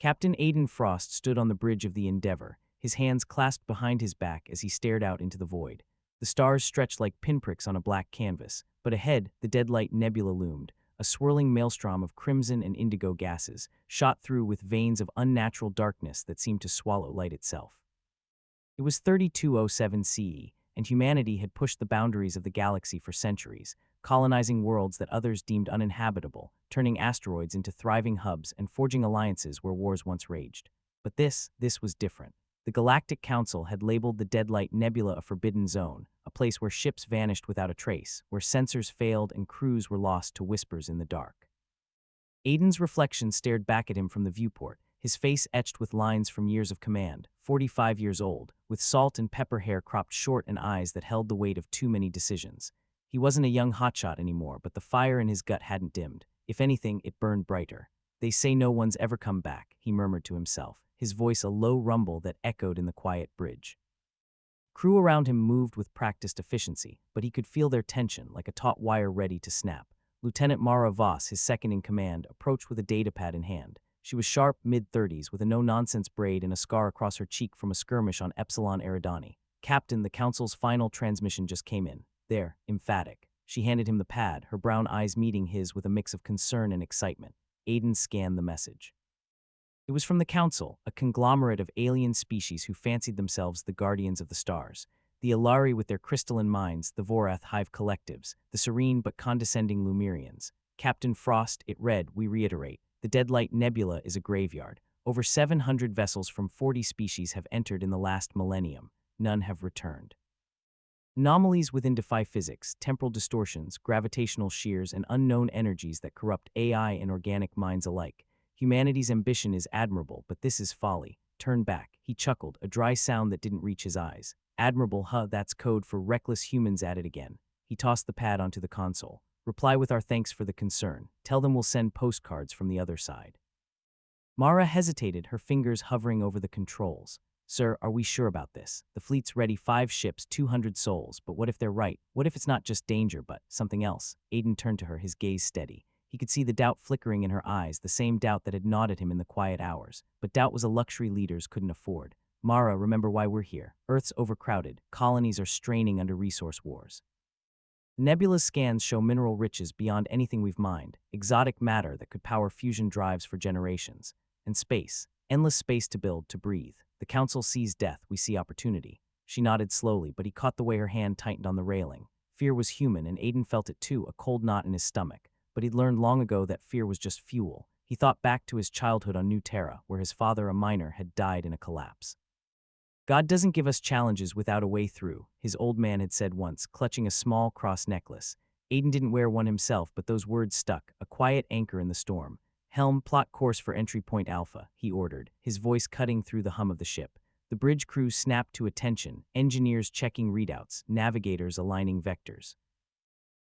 Captain Aiden Frost stood on the bridge of the Endeavor, his hands clasped behind his back as he stared out into the void. The stars stretched like pinpricks on a black canvas, but ahead, the Deadlight Nebula loomed, a swirling maelstrom of crimson and indigo gases, shot through with veins of unnatural darkness that seemed to swallow light itself. It was 3207 CE, and humanity had pushed the boundaries of the galaxy for centuries, colonizing worlds that others deemed uninhabitable, turning asteroids into thriving hubs and forging alliances where wars once raged. But this was different. The Galactic Council had labeled the Deadlight Nebula a forbidden zone, a place where ships vanished without a trace, where sensors failed and crews were lost to whispers in the dark. Aiden's reflection stared back at him from the viewport, his face etched with lines from years of command, 45 years old, with salt and pepper hair cropped short and eyes that held the weight of too many decisions. He wasn't a young hotshot anymore, but the fire in his gut hadn't dimmed. If anything, it burned brighter. "They say no one's ever come back," he murmured to himself, his voice a low rumble that echoed in the quiet bridge. Crew around him moved with practiced efficiency, but he could feel their tension like a taut wire ready to snap. Lieutenant Mara Voss, his second-in-command, approached with a datapad in hand. She was sharp, mid-30s, with a no-nonsense braid and a scar across her cheek from a skirmish on Epsilon Eridani. "Captain, the Council's final transmission just came in." "There," emphatic. She handed him the pad, her brown eyes meeting his with a mix of concern and excitement. Aiden scanned the message. It was from the Council, a conglomerate of alien species who fancied themselves the guardians of the stars. The Ilari with their crystalline minds, the Vorath hive collectives, the serene but condescending Lumerians. "Captain Frost," it read, "we reiterate. The Deadlight Nebula is a graveyard. Over 700 vessels from 40 species have entered in the last millennium. None have returned. Anomalies within defy physics, temporal distortions, gravitational shears, and unknown energies that corrupt AI and organic minds alike. Humanity's ambition is admirable, but this is folly. Turn back." He chuckled, a dry sound that didn't reach his eyes. "Admirable, huh? That's code for reckless humans at it again." He tossed the pad onto the console. "Reply with our thanks for the concern. Tell them we'll send postcards from the other side." Mara hesitated, her fingers hovering over the controls. "Sir, are we sure about this? The fleet's ready, 5 ships, 200 souls, but what if they're right? What if it's not just danger, but something else?" Aiden turned to her, his gaze steady. He could see the doubt flickering in her eyes, the same doubt that had gnawed at him in the quiet hours. But doubt was a luxury leaders couldn't afford. "Mara, remember why we're here. Earth's overcrowded. Colonies are straining under resource wars. Nebula's scans show mineral riches beyond anything we've mined, exotic matter that could power fusion drives for generations. And space. Endless space to build, to breathe. The Council sees death, we see opportunity." She nodded slowly, but he caught the way her hand tightened on the railing. Fear was human, and Aiden felt it too, a cold knot in his stomach. But he'd learned long ago that fear was just fuel. He thought back to his childhood on New Terra, where his father, a miner, had died in a collapse. "God doesn't give us challenges without a way through," his old man had said once, clutching a small cross necklace. Aiden didn't wear one himself, but those words stuck, a quiet anchor in the storm. "Helm, plot course for entry point Alpha," he ordered, his voice cutting through the hum of the ship. The bridge crew snapped to attention, engineers checking readouts, navigators aligning vectors.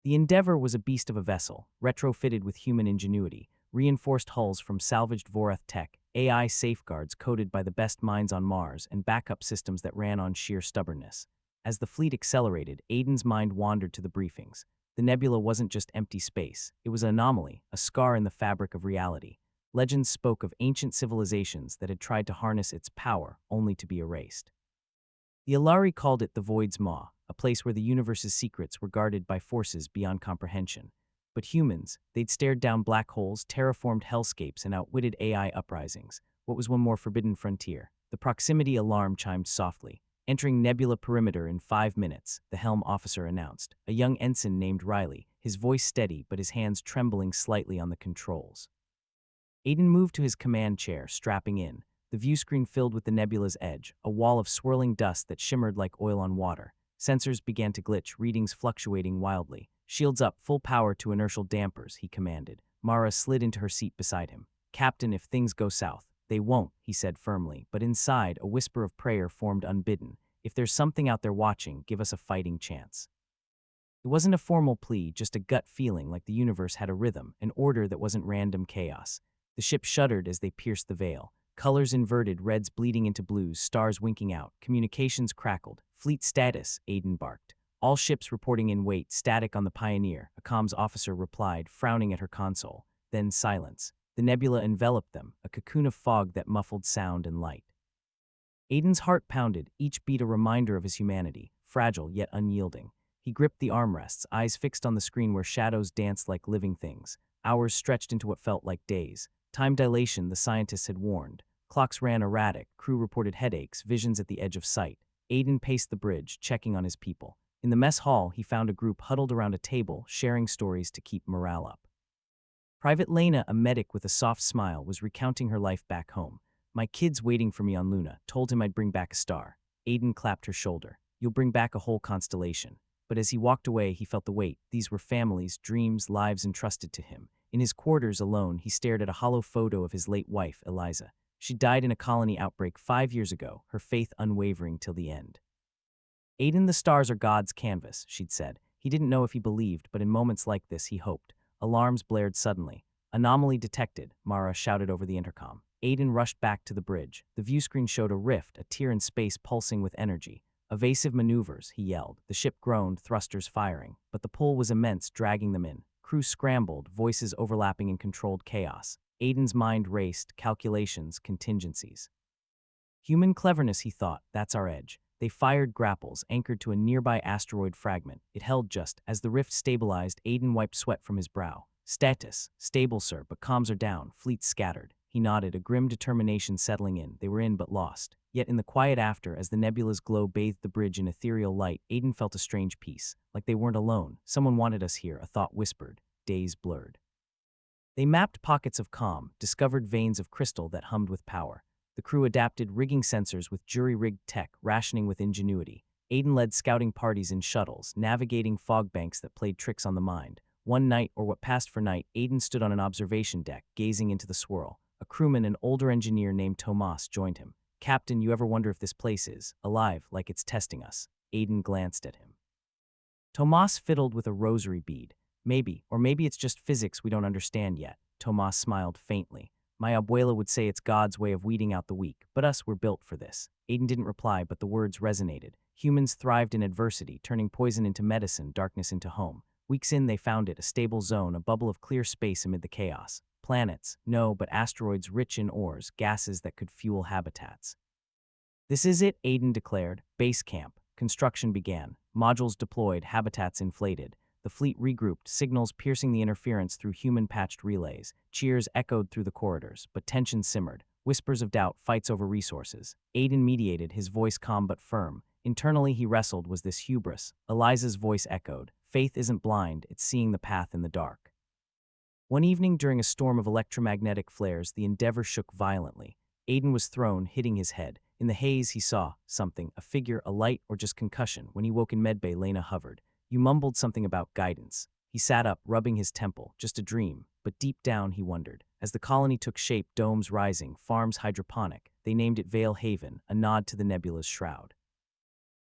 The Endeavor was a beast of a vessel, retrofitted with human ingenuity, reinforced hulls from salvaged Vorath tech, AI safeguards coded by the best minds on Mars, and backup systems that ran on sheer stubbornness. As the fleet accelerated, Aiden's mind wandered to the briefings. The nebula wasn't just empty space. It was an anomaly, a scar in the fabric of reality. Legends spoke of ancient civilizations that had tried to harness its power, only to be erased. The Ilari called it the Void's Maw, a place where the universe's secrets were guarded by forces beyond comprehension. But humans, they'd stared down black holes, terraformed hellscapes, and outwitted AI uprisings. What was one more forbidden frontier? The proximity alarm chimed softly. "Entering nebula perimeter in 5 minutes, the helm officer announced. A young ensign named Riley, his voice steady but his hands trembling slightly on the controls. Aiden moved to his command chair, strapping in. The viewscreen filled with the nebula's edge, a wall of swirling dust that shimmered like oil on water. Sensors began to glitch, readings fluctuating wildly. "Shields up, full power to inertial dampers," he commanded. Mara slid into her seat beside him. "Captain, if things go south." "They won't," he said firmly, but inside, a whisper of prayer formed unbidden. "If there's something out there watching, give us a fighting chance." It wasn't a formal plea, just a gut feeling like the universe had a rhythm, an order that wasn't random chaos. The ship shuddered as they pierced the veil. Colors inverted, reds bleeding into blues, stars winking out. Communications crackled. "Fleet status," Aiden barked. "All ships reporting in wait, static on the Pioneer," a comms officer replied, frowning at her console. Then silence. The nebula enveloped them, a cocoon of fog that muffled sound and light. Aiden's heart pounded, each beat a reminder of his humanity, fragile yet unyielding. He gripped the armrests, eyes fixed on the screen where shadows danced like living things. Hours stretched into what felt like days. Time dilation, the scientists had warned. Clocks ran erratic, crew reported headaches, visions at the edge of sight. Aiden paced the bridge, checking on his people. In the mess hall, he found a group huddled around a table, sharing stories to keep morale up. Private Lena, a medic with a soft smile, was recounting her life back home. My kid's waiting for me on Luna, told him I'd bring back a star. Aiden clapped her shoulder. You'll bring back a whole constellation. But as he walked away, he felt the weight. These were families, dreams, lives entrusted to him. In his quarters alone, he stared at a hollow photo of his late wife, Eliza. She died in a colony outbreak 5 years ago, her faith unwavering till the end. Aiden, the stars are God's canvas, she'd said. He didn't know if he believed, but in moments like this, he hoped. Alarms blared suddenly. Anomaly detected, Mara shouted over the intercom. Aiden rushed back to the bridge. The viewscreen showed a rift, a tear in space pulsing with energy. Evasive maneuvers, he yelled. The ship groaned, thrusters firing. But the pull was immense, dragging them in. Crew scrambled, voices overlapping in controlled chaos. Aiden's mind raced, calculations, contingencies. Human cleverness, he thought, that's our edge. They fired grapples, anchored to a nearby asteroid fragment. It held just. As the rift stabilized, Aiden wiped sweat from his brow. Status. Stable, sir, but comms are down. Fleet scattered. He nodded, a grim determination settling in. They were in but lost. Yet in the quiet after, as the nebula's glow bathed the bridge in ethereal light, Aiden felt a strange peace. Like they weren't alone. Someone wanted us here, a thought whispered. Days blurred. They mapped pockets of calm, discovered veins of crystal that hummed with power. The crew adapted rigging sensors with jury-rigged tech, rationing with ingenuity. Aiden led scouting parties in shuttles, navigating fog banks that played tricks on the mind. One night, or what passed for night, Aiden stood on an observation deck, gazing into the swirl. A crewman, an older engineer named Tomas, joined him. Captain, you ever wonder if this place is alive, like it's testing us? Aiden glanced at him. Tomas fiddled with a rosary bead. Maybe, or maybe it's just physics we don't understand yet. Tomas smiled faintly. My abuela would say it's God's way of weeding out the weak, but us were built for this. Aiden didn't reply, but the words resonated. Humans thrived in adversity, turning poison into medicine, darkness into home. Weeks in, they found it, a stable zone, a bubble of clear space amid the chaos. Planets, no, but asteroids rich in ores, gases that could fuel habitats. This is it, Aiden declared. Base camp. Construction began. Modules deployed, habitats inflated. The fleet regrouped, signals piercing the interference through human-patched relays. Cheers echoed through the corridors, but tension simmered. Whispers of doubt, fights over resources. Aiden mediated, his voice calm but firm. Internally he wrestled, was this hubris? Eliza's voice echoed. Faith isn't blind, it's seeing the path in the dark. One evening during a storm of electromagnetic flares, the Endeavor shook violently. Aiden was thrown, hitting his head. In the haze he saw something, a figure, a light, or just concussion. When he woke in medbay, Lena hovered. You mumbled something about guidance. He sat up, rubbing his temple. Just a dream. But deep down he wondered. As the colony took shape, domes rising, farms hydroponic, they named it Veil Haven, a nod to the nebula's shroud.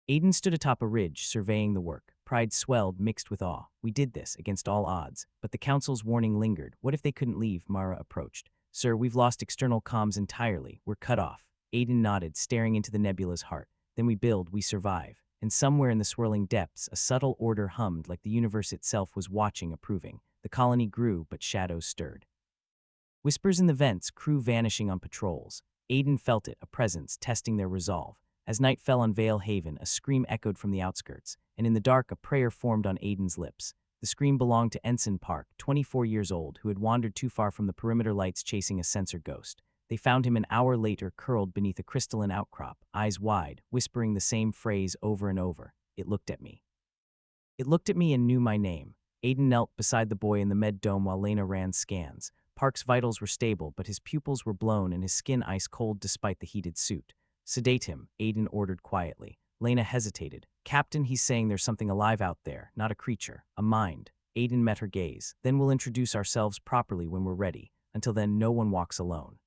Aiden stood atop a ridge, surveying the work. Pride swelled, mixed with awe. We did this, against all odds. But the council's warning lingered. What if they couldn't leave? Mara approached. Sir, we've lost external comms entirely. We're cut off. Aiden nodded, staring into the nebula's heart. Then we build, we survive. And somewhere in the swirling depths, a subtle order hummed like the universe itself was watching, approving. The colony grew, but shadows stirred. Whispers in the vents, crew vanishing on patrols. Aiden felt it, a presence, testing their resolve. As night fell on Veil Haven, a scream echoed from the outskirts, and in the dark a prayer formed on Aiden's lips. The scream belonged to Ensign Park, 24 years old, who had wandered too far from the perimeter lights chasing a sensor ghost. They found him an hour later, curled beneath a crystalline outcrop, eyes wide, whispering the same phrase over and over. It looked at me. It looked at me and knew my name. Aiden knelt beside the boy in the med dome while Lena ran scans. Park's vitals were stable, but his pupils were blown and his skin ice cold despite the heated suit. Sedate him, Aiden ordered quietly. Lena hesitated. Captain, he's saying there's something alive out there, not a creature, a mind. Aiden met her gaze. Then we'll introduce ourselves properly when we're ready. Until then, no one walks alone.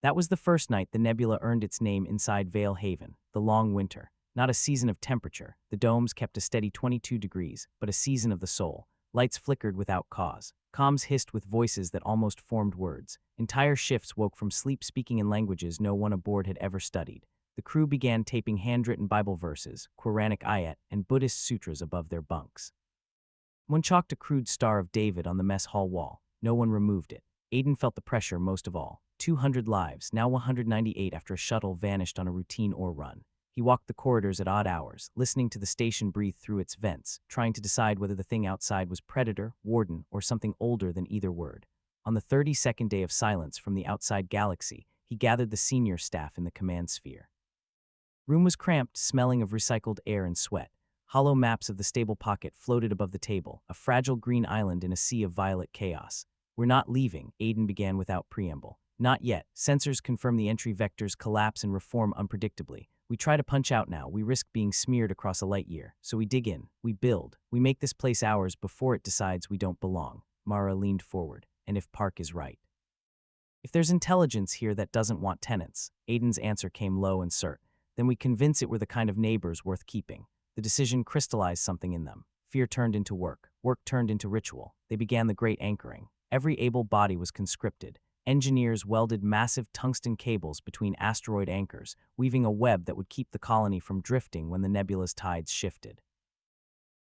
That was the first night the nebula earned its name inside Veil Haven, the long winter. Not a season of temperature. The domes kept a steady 22 degrees, but a season of the soul. Lights flickered without cause. Comms hissed with voices that almost formed words. Entire shifts woke from sleep speaking in languages no one aboard had ever studied. The crew began taping handwritten Bible verses, Quranic ayat, and Buddhist sutras above their bunks. One chalked a crude Star of David on the mess hall wall. No one removed it. Aiden felt the pressure most of all. 200 lives, now 198 after a shuttle vanished on a routine ore run. He walked the corridors at odd hours, listening to the station breathe through its vents, trying to decide whether the thing outside was Predator, Warden, or something older than either word. On the 32nd day of silence from the outside galaxy, he gathered the senior staff in the command sphere. Room was cramped, smelling of recycled air and sweat. Hollow maps of the stable pocket floated above the table, a fragile green island in a sea of violet chaos. "We're not leaving," Aiden began without preamble. "Not yet. Sensors confirm the entry vectors collapse and reform unpredictably. We try to punch out now, we risk being smeared across a light year. So we dig in, we build, we make this place ours before it decides we don't belong." Mara leaned forward. "And if Park is right? If there's intelligence here that doesn't want tenants," Aiden's answer came low and curt, "then we convince it we're the kind of neighbors worth keeping." The decision crystallized something in them. Fear turned into work. Work turned into ritual. They began the great anchoring. Every able body was conscripted. Engineers welded massive tungsten cables between asteroid anchors, weaving a web that would keep the colony from drifting when the nebula's tides shifted.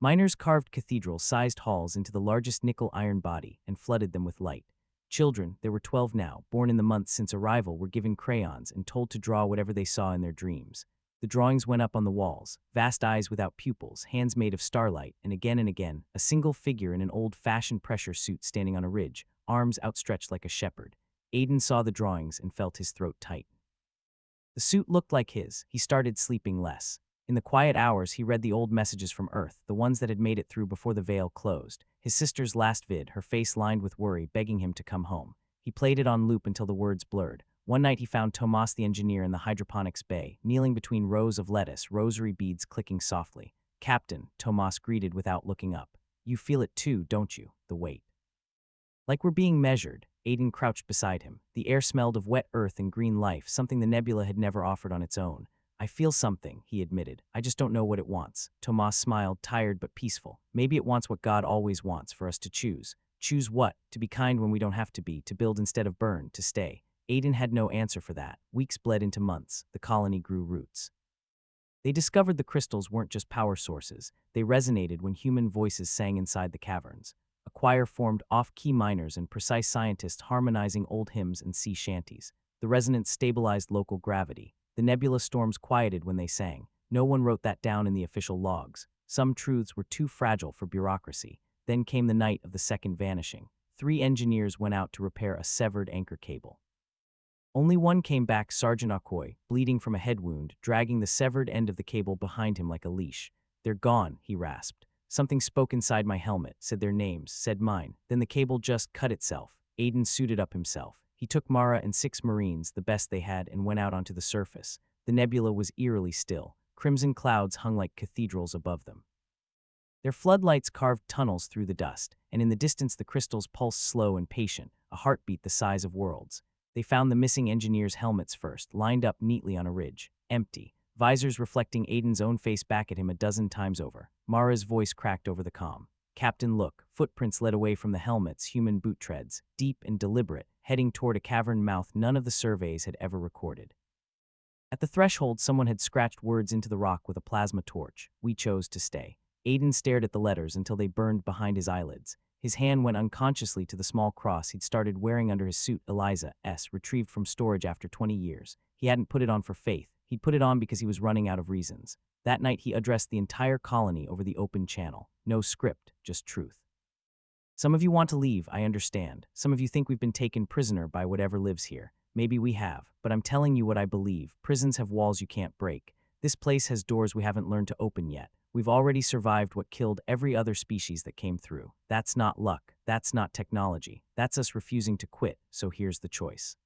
Miners carved cathedral-sized halls into the largest nickel-iron body and flooded them with light. Children, there were 12 now, born in the months since arrival, were given crayons and told to draw whatever they saw in their dreams. The drawings went up on the walls, vast eyes without pupils, hands made of starlight, and again, a single figure in an old-fashioned pressure suit standing on a ridge, arms outstretched like a shepherd. Aiden saw the drawings and felt his throat tighten. The suit looked like his. He started sleeping less. In the quiet hours, he read the old messages from Earth, the ones that had made it through before the veil closed. His sister's last vid, her face lined with worry, begging him to come home. He played it on loop until the words blurred. One night he found Tomas the engineer in the hydroponics bay, kneeling between rows of lettuce, rosary beads clicking softly. "Captain," Tomas greeted without looking up. "You feel it too, don't you? The weight." "Like we're being measured." Aiden crouched beside him. The air smelled of wet earth and green life, something the nebula had never offered on its own. "I feel something," he admitted. "I just don't know what it wants." Tomas smiled, tired but peaceful. "Maybe it wants what God always wants, for us to choose." "Choose what?" "To be kind when we don't have to be, to build instead of burn, to stay." Aiden had no answer for that. Weeks bled into months. The colony grew roots. They discovered the crystals weren't just power sources. They resonated when human voices sang inside the caverns. A choir formed off-key miners and precise scientists harmonizing old hymns and sea shanties. The resonance stabilized local gravity. The nebula storms quieted when they sang. No one wrote that down in the official logs. Some truths were too fragile for bureaucracy. Then came the night of the second vanishing. 3 engineers went out to repair a severed anchor cable. Only one came back, Sergeant Okoye, bleeding from a head wound, dragging the severed end of the cable behind him like a leash. "They're gone," he rasped. "Something spoke inside my helmet, said their names, said mine. Then the cable just cut itself." Aiden suited up himself. He took Mara and 6 Marines, the best they had, and went out onto the surface. The nebula was eerily still. Crimson clouds hung like cathedrals above them. Their floodlights carved tunnels through the dust, and in the distance the crystals pulsed slow and patient, a heartbeat the size of worlds. They found the missing engineers' helmets first, lined up neatly on a ridge. Empty. Visors reflecting Aiden's own face back at him a dozen times over. Mara's voice cracked over the comm. "Captain, look." Footprints led away from the helmets, human boot treads, deep and deliberate, heading toward a cavern mouth none of the surveys had ever recorded. At the threshold, someone had scratched words into the rock with a plasma torch. "We chose to stay." Aiden stared at the letters until they burned behind his eyelids. His hand went unconsciously to the small cross he'd started wearing under his suit, Eliza S., retrieved from storage after 20 years. He hadn't put it on for faith. He'd put it on because he was running out of reasons. That night he addressed the entire colony over the open channel. No script, just truth. "Some of you want to leave, I understand. Some of you think we've been taken prisoner by whatever lives here. Maybe we have, but I'm telling you what I believe. Prisons have walls you can't break. This place has doors we haven't learned to open yet. We've already survived what killed every other species that came through. That's not luck. That's not technology. That's us refusing to quit, so here's the choice.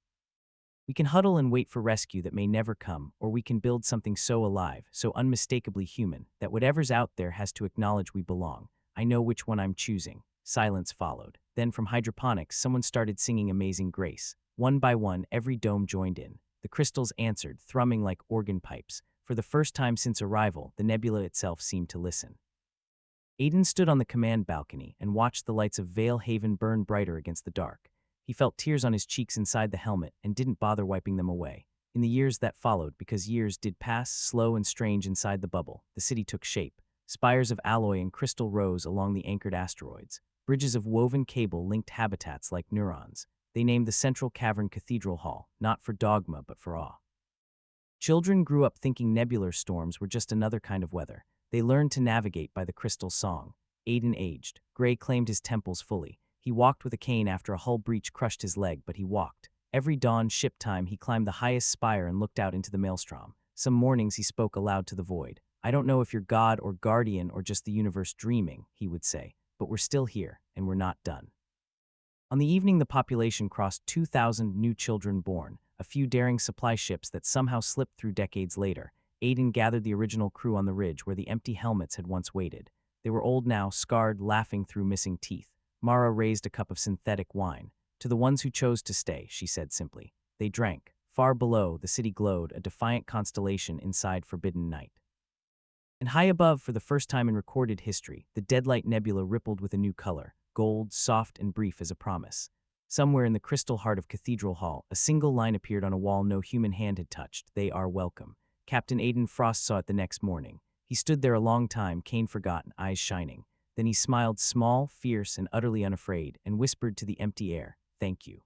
We can huddle and wait for rescue that may never come, or we can build something so alive, so unmistakably human, that whatever's out there has to acknowledge we belong. I know which one I'm choosing." Silence followed. Then from hydroponics, someone started singing Amazing Grace. One by one, every dome joined in. The crystals answered, thrumming like organ pipes. For the first time since arrival, the nebula itself seemed to listen. Aiden stood on the command balcony and watched the lights of Veil Haven burn brighter against the dark. He felt tears on his cheeks inside the helmet and didn't bother wiping them away. In the years that followed, because years did pass slow and strange inside the bubble, the city took shape. Spires of alloy and crystal rose along the anchored asteroids. Bridges of woven cable linked habitats like neurons. They named the central cavern Cathedral Hall, not for dogma but for awe. Children grew up thinking nebular storms were just another kind of weather. They learned to navigate by the crystal song. Aiden aged. Gray claimed his temples fully. He walked with a cane after a hull breach crushed his leg, but he walked. Every dawn ship time he climbed the highest spire and looked out into the maelstrom. Some mornings he spoke aloud to the void. I don't know if you're God or guardian or just the universe dreaming, he would say, but we're still here, and we're not done. On the evening the population crossed 2,000 new children born, a few daring supply ships that somehow slipped through decades later. Aiden gathered the original crew on the ridge where the empty helmets had once waited. They were old now, scarred, laughing through missing teeth. Mara raised a cup of synthetic wine. To the ones who chose to stay, she said simply. They drank. Far below, the city glowed, a defiant constellation inside forbidden night. And high above, for the first time in recorded history, the Deadlight Nebula rippled with a new color, gold, soft and brief as a promise. Somewhere in the crystal heart of Cathedral Hall, a single line appeared on a wall no human hand had touched. They are welcome. Captain Aiden Frost saw it the next morning. He stood there a long time, cane forgotten, eyes shining. Then he smiled, small, fierce, and utterly unafraid, and whispered to the empty air, "Thank you."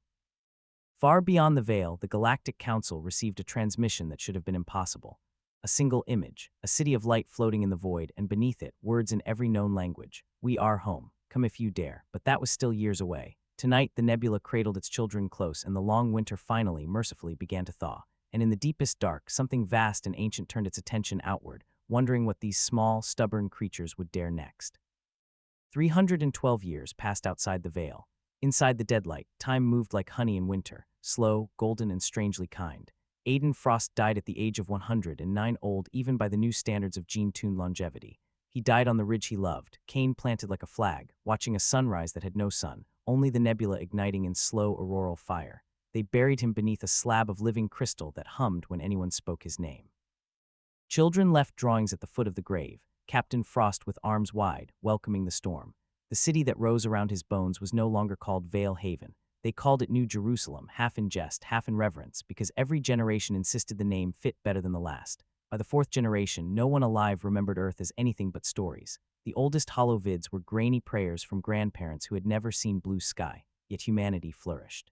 Far beyond the veil, the Galactic Council received a transmission that should have been impossible. A single image, a city of light floating in the void, and beneath it, words in every known language. We are home. Come if you dare. But that was still years away. Tonight, the nebula cradled its children close, and the long winter finally, mercifully, began to thaw. And in the deepest dark, something vast and ancient turned its attention outward, wondering what these small, stubborn creatures would dare next. 312 years passed outside the veil. Inside the deadlight, time moved like honey in winter, slow, golden, and strangely kind. Aiden Frost died at the age of 109, old even by the new standards of gene-tuned longevity. He died on the ridge he loved, cane planted like a flag, watching a sunrise that had no sun, only the nebula igniting in slow auroral fire. They buried him beneath a slab of living crystal that hummed when anyone spoke his name. Children left drawings at the foot of the grave, Captain Frost with arms wide, welcoming the storm. The city that rose around his bones was no longer called Veil Haven. They called it New Jerusalem, half in jest, half in reverence, because every generation insisted the name fit better than the last. By the fourth generation, no one alive remembered Earth as anything but stories. The oldest hollow vids were grainy prayers from grandparents who had never seen blue sky, yet humanity flourished.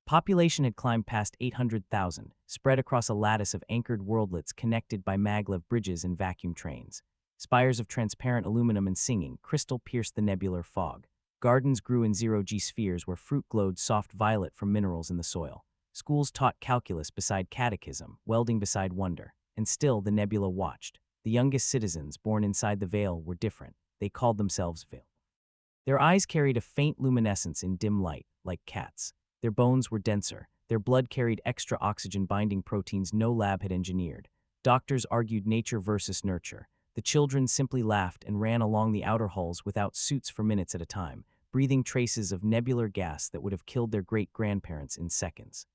Population had climbed past 800,000, spread across a lattice of anchored worldlets connected by maglev bridges and vacuum trains. Spires of transparent aluminum and singing, crystal pierced the nebular fog. Gardens grew in zero-G spheres where fruit glowed soft violet from minerals in the soil. Schools taught calculus beside catechism, welding beside wonder. And still the nebula watched. The youngest citizens, born inside the veil, were different. They called themselves Veil. Their eyes carried a faint luminescence in dim light, like cats. Their bones were denser. Their blood carried extra oxygen-binding proteins no lab had engineered. Doctors argued nature versus nurture. The children simply laughed and ran along the outer halls without suits for minutes at a time, breathing traces of nebular gas that would have killed their great-grandparents in seconds.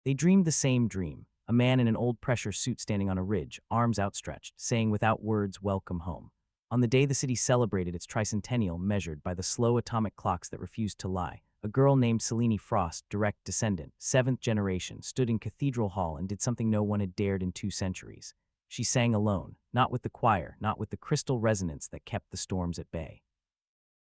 They dreamed the same dream. A man in an old pressure suit standing on a ridge, arms outstretched, saying without words, "Welcome home." On the day the city celebrated its tricentennial, measured by the slow atomic clocks that refused to lie, a girl named Selene Frost, direct descendant, 7th generation, stood in Cathedral Hall and did something no one had dared in 2 centuries. She sang alone, not with the choir, not with the crystal resonance that kept the storms at bay.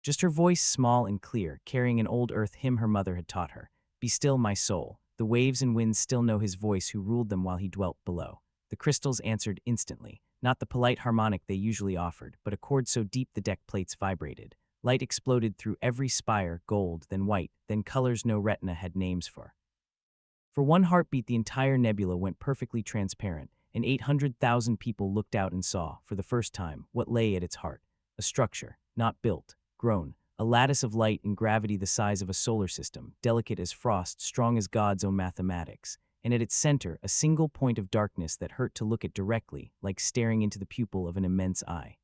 Just her voice, small and clear, carrying an old earth hymn her mother had taught her. "Be still, my soul. The waves and winds still know his voice who ruled them while he dwelt below." The crystals answered instantly, not the polite harmonic they usually offered, but a chord so deep the deck plates vibrated. Light exploded through every spire, gold, then white, then colors no retina had names for. For one heartbeat the entire nebula went perfectly transparent, and 800,000 people looked out and saw, for the first time, what lay at its heart. A structure, not built, grown. A lattice of light and gravity the size of a solar system, delicate as frost, strong as God's own mathematics. And at its center, a single point of darkness that hurt to look at directly, like staring into the pupil of an immense eye.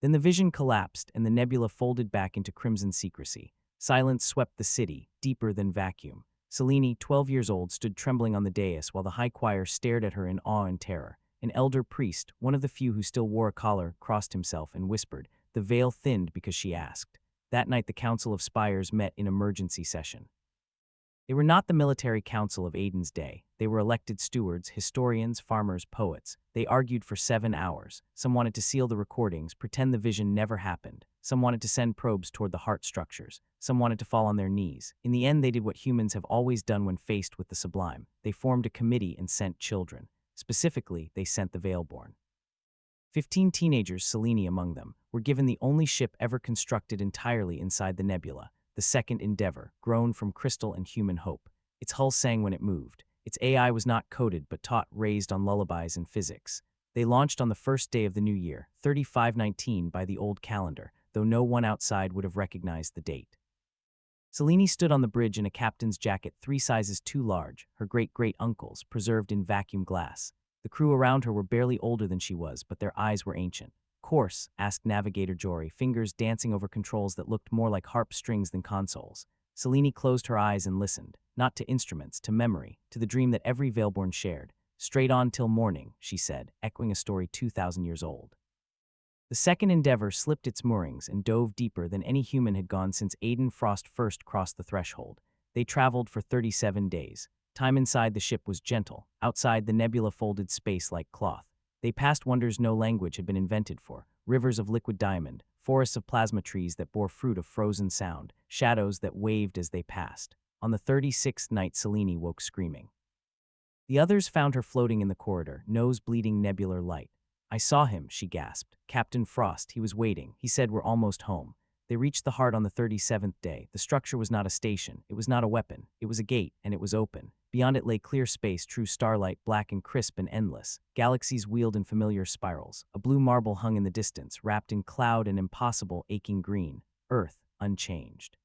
Then the vision collapsed, and the nebula folded back into crimson secrecy. Silence swept the city, deeper than vacuum. Selene, 12 years old, stood trembling on the dais while the high choir stared at her in awe and terror. An elder priest, one of the few who still wore a collar, crossed himself and whispered. The veil thinned because she asked. That night the Council of Spires met in emergency session. They were not the military council of Aiden's day. They were elected stewards, historians, farmers, poets. They argued for 7 hours. Some wanted to seal the recordings, pretend the vision never happened. Some wanted to send probes toward the heart structures. Some wanted to fall on their knees. In the end, they did what humans have always done when faced with the sublime. They formed a committee and sent children. Specifically, they sent the Veilborn. 15 teenagers, Selene among them, were given the only ship ever constructed entirely inside the nebula, the second Endeavor, grown from crystal and human hope. Its hull sang when it moved. Its AI was not coded but taught raised on lullabies and physics. They launched on the first day of the new year, 3519 by the old calendar, though no one outside would have recognized the date. Selene stood on the bridge in a captain's jacket 3 sizes too large, her great-great-uncle's, preserved in vacuum glass. The crew around her were barely older than she was, but their eyes were ancient. "Course?" asked Navigator Jory, fingers dancing over controls that looked more like harp strings than consoles. Selene closed her eyes and listened, not to instruments, to memory, to the dream that every Veilborn shared. "Straight on till morning," she said, echoing a story 2,000 years old. The second Endeavor slipped its moorings and dove deeper than any human had gone since Aiden Frost first crossed the threshold. They traveled for 37 days. Time inside the ship was gentle. Outside, the nebula folded space like cloth. They passed wonders no language had been invented for: rivers of liquid diamond, forests of plasma trees that bore fruit of frozen sound, shadows that waved as they passed. On the 36th night, Selene woke screaming. The others found her floating in the corridor, nose bleeding nebular light. "I saw him," she gasped. "Captain Frost, he was waiting. He said we're almost home." They reached the heart on the 37th day. The structure was not a station. It was not a weapon. It was a gate, and it was open. Beyond it lay clear space, true starlight, black and crisp and endless. Galaxies wheeled in familiar spirals. A blue marble hung in the distance, wrapped in cloud and impossible, aching green. Earth, unchanged.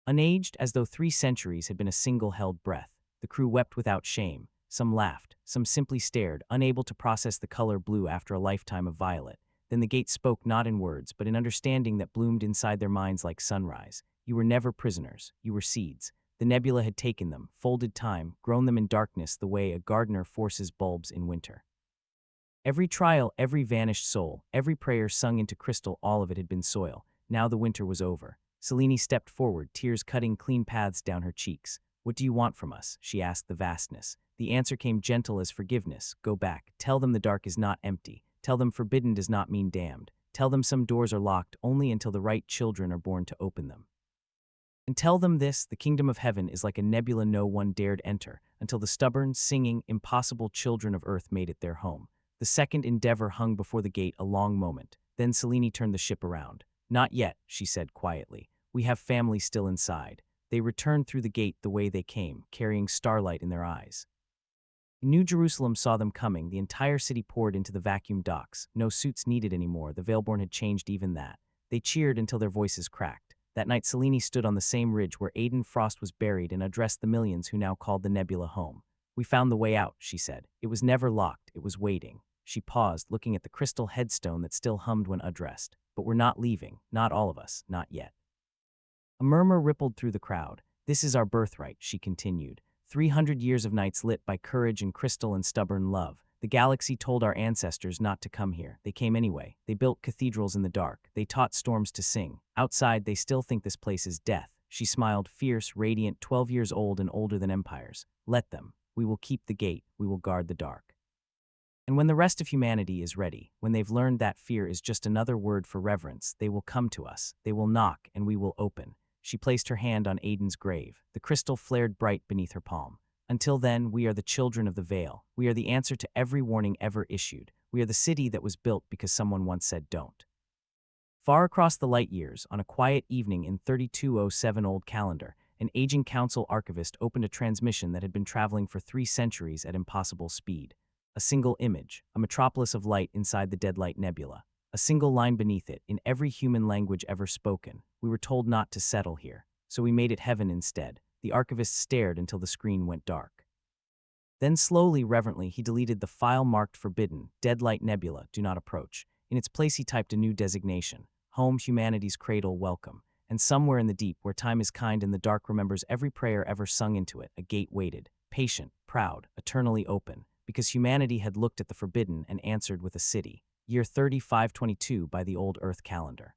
Unaged, as though 3 centuries had been a single held breath. The crew wept without shame. Some laughed. Some simply stared, unable to process the color blue after a lifetime of violet. Then the gate spoke not in words, but in understanding that bloomed inside their minds like sunrise. You were never prisoners. You were seeds. The nebula had taken them, folded time, grown them in darkness the way a gardener forces bulbs in winter. Every trial, every vanished soul, every prayer sung into crystal, all of it had been soil. Now the winter was over. Selene stepped forward, tears cutting clean paths down her cheeks. "What do you want from us?" she asked the vastness. The answer came gentle as forgiveness. "Go back. Tell them the dark is not empty. Tell them forbidden does not mean damned. Tell them some doors are locked only until the right children are born to open them. And tell them this: the kingdom of heaven is like a nebula no one dared enter, until the stubborn, singing, impossible children of earth made it their home." The second Endeavor hung before the gate a long moment. Then Selene turned the ship around. "Not yet," she said quietly. "We have family still inside." They returned through the gate the way they came, carrying starlight in their eyes. New Jerusalem saw them coming. The entire city poured into the vacuum docks. No suits needed anymore. The Veilborn had changed even that. They cheered until their voices cracked. That night, Selene stood on the same ridge where Aiden Frost was buried and addressed the millions who now called the nebula home. "We found the way out," she said. "It was never locked. It was waiting." She paused, looking at the crystal headstone that still hummed when addressed. "But we're not leaving. Not all of us. Not yet." A murmur rippled through the crowd. "This is our birthright," she continued. 300 years of nights lit by courage and crystal and stubborn love. The galaxy told our ancestors not to come here. They came anyway. They built cathedrals in the dark. They taught storms to sing. Outside, they still think this place is death. She smiled, fierce, radiant, 12 years old and older than empires. "Let them. We will keep the gate. We will guard the dark. And when the rest of humanity is ready, when they've learned that fear is just another word for reverence, they will come to us. They will knock, and we will open." She placed her hand on Aiden's grave. The crystal flared bright beneath her palm. "Until then, we are the children of the Veil. We are the answer to every warning ever issued. We are the city that was built because someone once said don't." Far across the light years, on a quiet evening in 3207 old calendar, an aging council archivist opened a transmission that had been traveling for 3 centuries at impossible speed. A single image, a metropolis of light inside the Deadlight Nebula. A single line beneath it, in every human language ever spoken. "We were told not to settle here, so we made it heaven instead." The archivist stared until the screen went dark. Then slowly, reverently, he deleted the file marked forbidden, Deadlight Nebula, do not approach. In its place he typed a new designation: Home, humanity's cradle, welcome. And somewhere in the deep, where time is kind and the dark remembers every prayer ever sung into it, a gate waited, patient, proud, eternally open, because humanity had looked at the forbidden and answered with a city. Year 3522 by the old Earth calendar.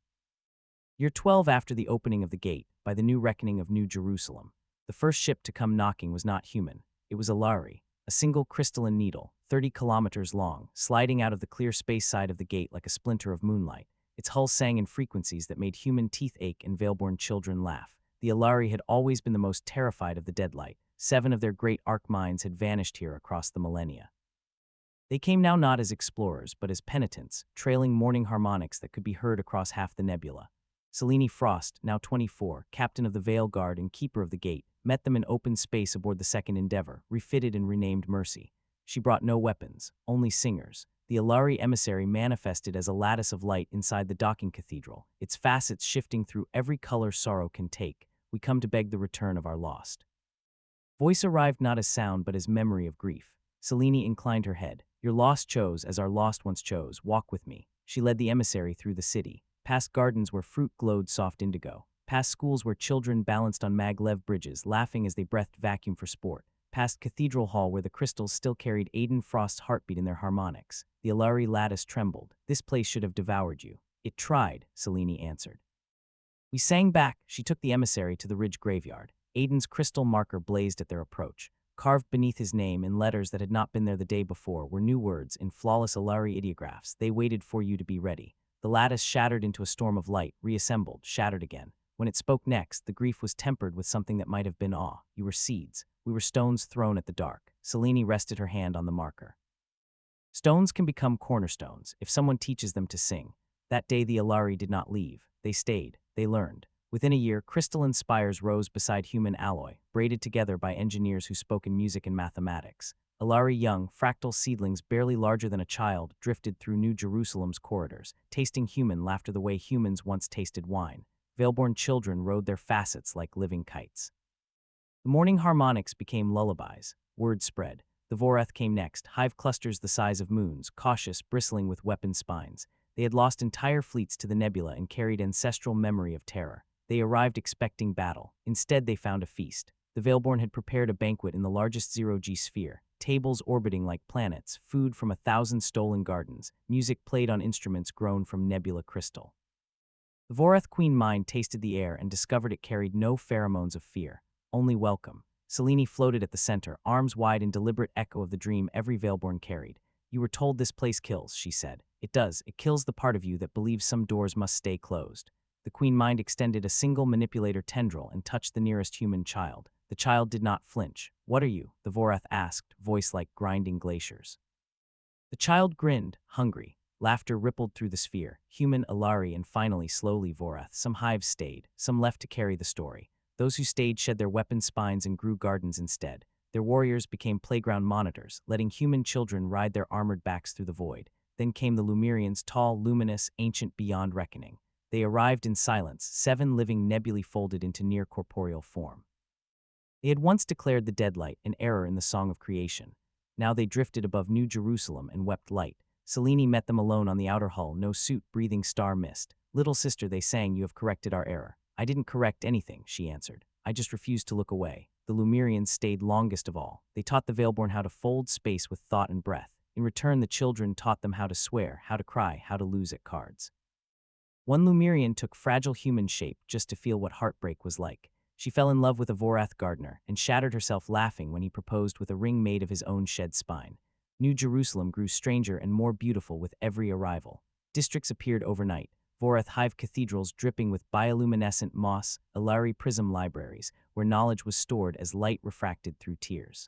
Year 12 after the opening of the gate, by the new reckoning of New Jerusalem. The first ship to come knocking was not human. It was a Lari, a single crystalline needle, 30 kilometers long, sliding out of the clear space side of the gate like a splinter of moonlight. Its hull sang in frequencies that made human teeth ache and Veilborn children laugh. The Alari had always been the most terrified of the Deadlight. 7 of their great arc minds had vanished here across the millennia. They came now not as explorers, but as penitents, trailing mourning harmonics that could be heard across half the nebula. Selene Frost, now 24, captain of the Veil Guard and keeper of the gate, met them in open space aboard the second Endeavor, refitted and renamed Mercy. She brought no weapons, only singers. The Alari emissary manifested as a lattice of light inside the docking cathedral, its facets shifting through every color sorrow can take. We come to beg the return of our lost. Voice arrived not as sound but as memory of grief. Selene inclined her head. Your lost chose, as our lost once chose, walk with me. She led the emissary through the city, past gardens where fruit glowed soft indigo, past schools where children balanced on maglev bridges, laughing as they breathed vacuum for sport, past Cathedral Hall where the crystals still carried Aiden Frost's heartbeat in their harmonics. The Alari lattice trembled. This place should have devoured you. It tried, Selene answered. We sang back. She took the emissary to the ridge graveyard. Aiden's crystal marker blazed at their approach. Carved beneath his name in letters that had not been there the day before were new words in flawless Alari ideographs. They waited for you to be ready. The lattice shattered into a storm of light, reassembled, shattered again. When it spoke next, the grief was tempered with something that might have been awe. You were seeds. We were stones thrown at the dark. Selene rested her hand on the marker. Stones can become cornerstones if someone teaches them to sing. That day the Alari did not leave. They stayed. They learned. Within a year, crystalline spires rose beside human alloy, braided together by engineers who spoke in music and mathematics. Alari young, fractal seedlings barely larger than a child drifted through New Jerusalem's corridors, tasting human laughter the way humans once tasted wine. Veilborn children rode their facets like living kites. The morning harmonics became lullabies. Word spread. The Vorath came next, hive clusters the size of moons, cautious, bristling with weapon spines. They had lost entire fleets to the nebula and carried ancestral memory of terror. They arrived expecting battle. Instead, they found a feast. The Veilborn had prepared a banquet in the largest zero-G sphere, tables orbiting like planets, food from 1,000 stolen gardens, music played on instruments grown from nebula crystal. The Vorath Queen Mind tasted the air and discovered it carried no pheromones of fear, only welcome. Selene floated at the center, arms wide in deliberate echo of the dream every Veilborn carried. You were told this place kills, she said. It does. It kills the part of you that believes some doors must stay closed. The Queen Mind extended a single manipulator tendril and touched the nearest human child. The child did not flinch. What are you? The Vorath asked, voice like grinding glaciers. The child grinned, hungry. Laughter rippled through the sphere. Human, Alari, and finally, slowly, Vorath. Some hives stayed, some left to carry the story. Those who stayed shed their weapon spines and grew gardens instead. Their warriors became playground monitors, letting human children ride their armored backs through the void. Then came the Lumerians, tall, luminous, ancient beyond reckoning. They arrived in silence, 7 living nebulae folded into near-corporeal form. They had once declared the Deadlight an error in the song of creation. Now they drifted above New Jerusalem and wept light. Selene met them alone on the outer hull, no suit, breathing star mist. Little sister, they sang, you have corrected our error. I didn't correct anything, she answered. I just refused to look away. The Lumerians stayed longest of all. They taught the Veilborn how to fold space with thought and breath. In return, the children taught them how to swear, how to cry, how to lose at cards. One Lumerian took fragile human shape just to feel what heartbreak was like. She fell in love with a Vorath gardener and shattered herself laughing when he proposed with a ring made of his own shed spine. New Jerusalem grew stranger and more beautiful with every arrival. Districts appeared overnight, Vorath hive cathedrals dripping with bioluminescent moss, Alari prism libraries, where knowledge was stored as light refracted through tears.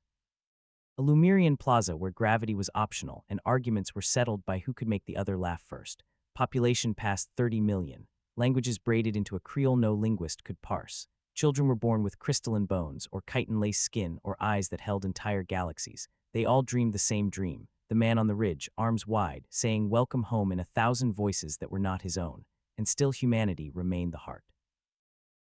A Lumerian plaza where gravity was optional and arguments were settled by who could make the other laugh first. Population passed 30 million. Languages braided into a Creole no linguist could parse. Children were born with crystalline bones or chitin-lace skin or eyes that held entire galaxies. They all dreamed the same dream. The man on the ridge, arms wide, saying welcome home in 1,000 voices that were not his own. And still humanity remained the heart.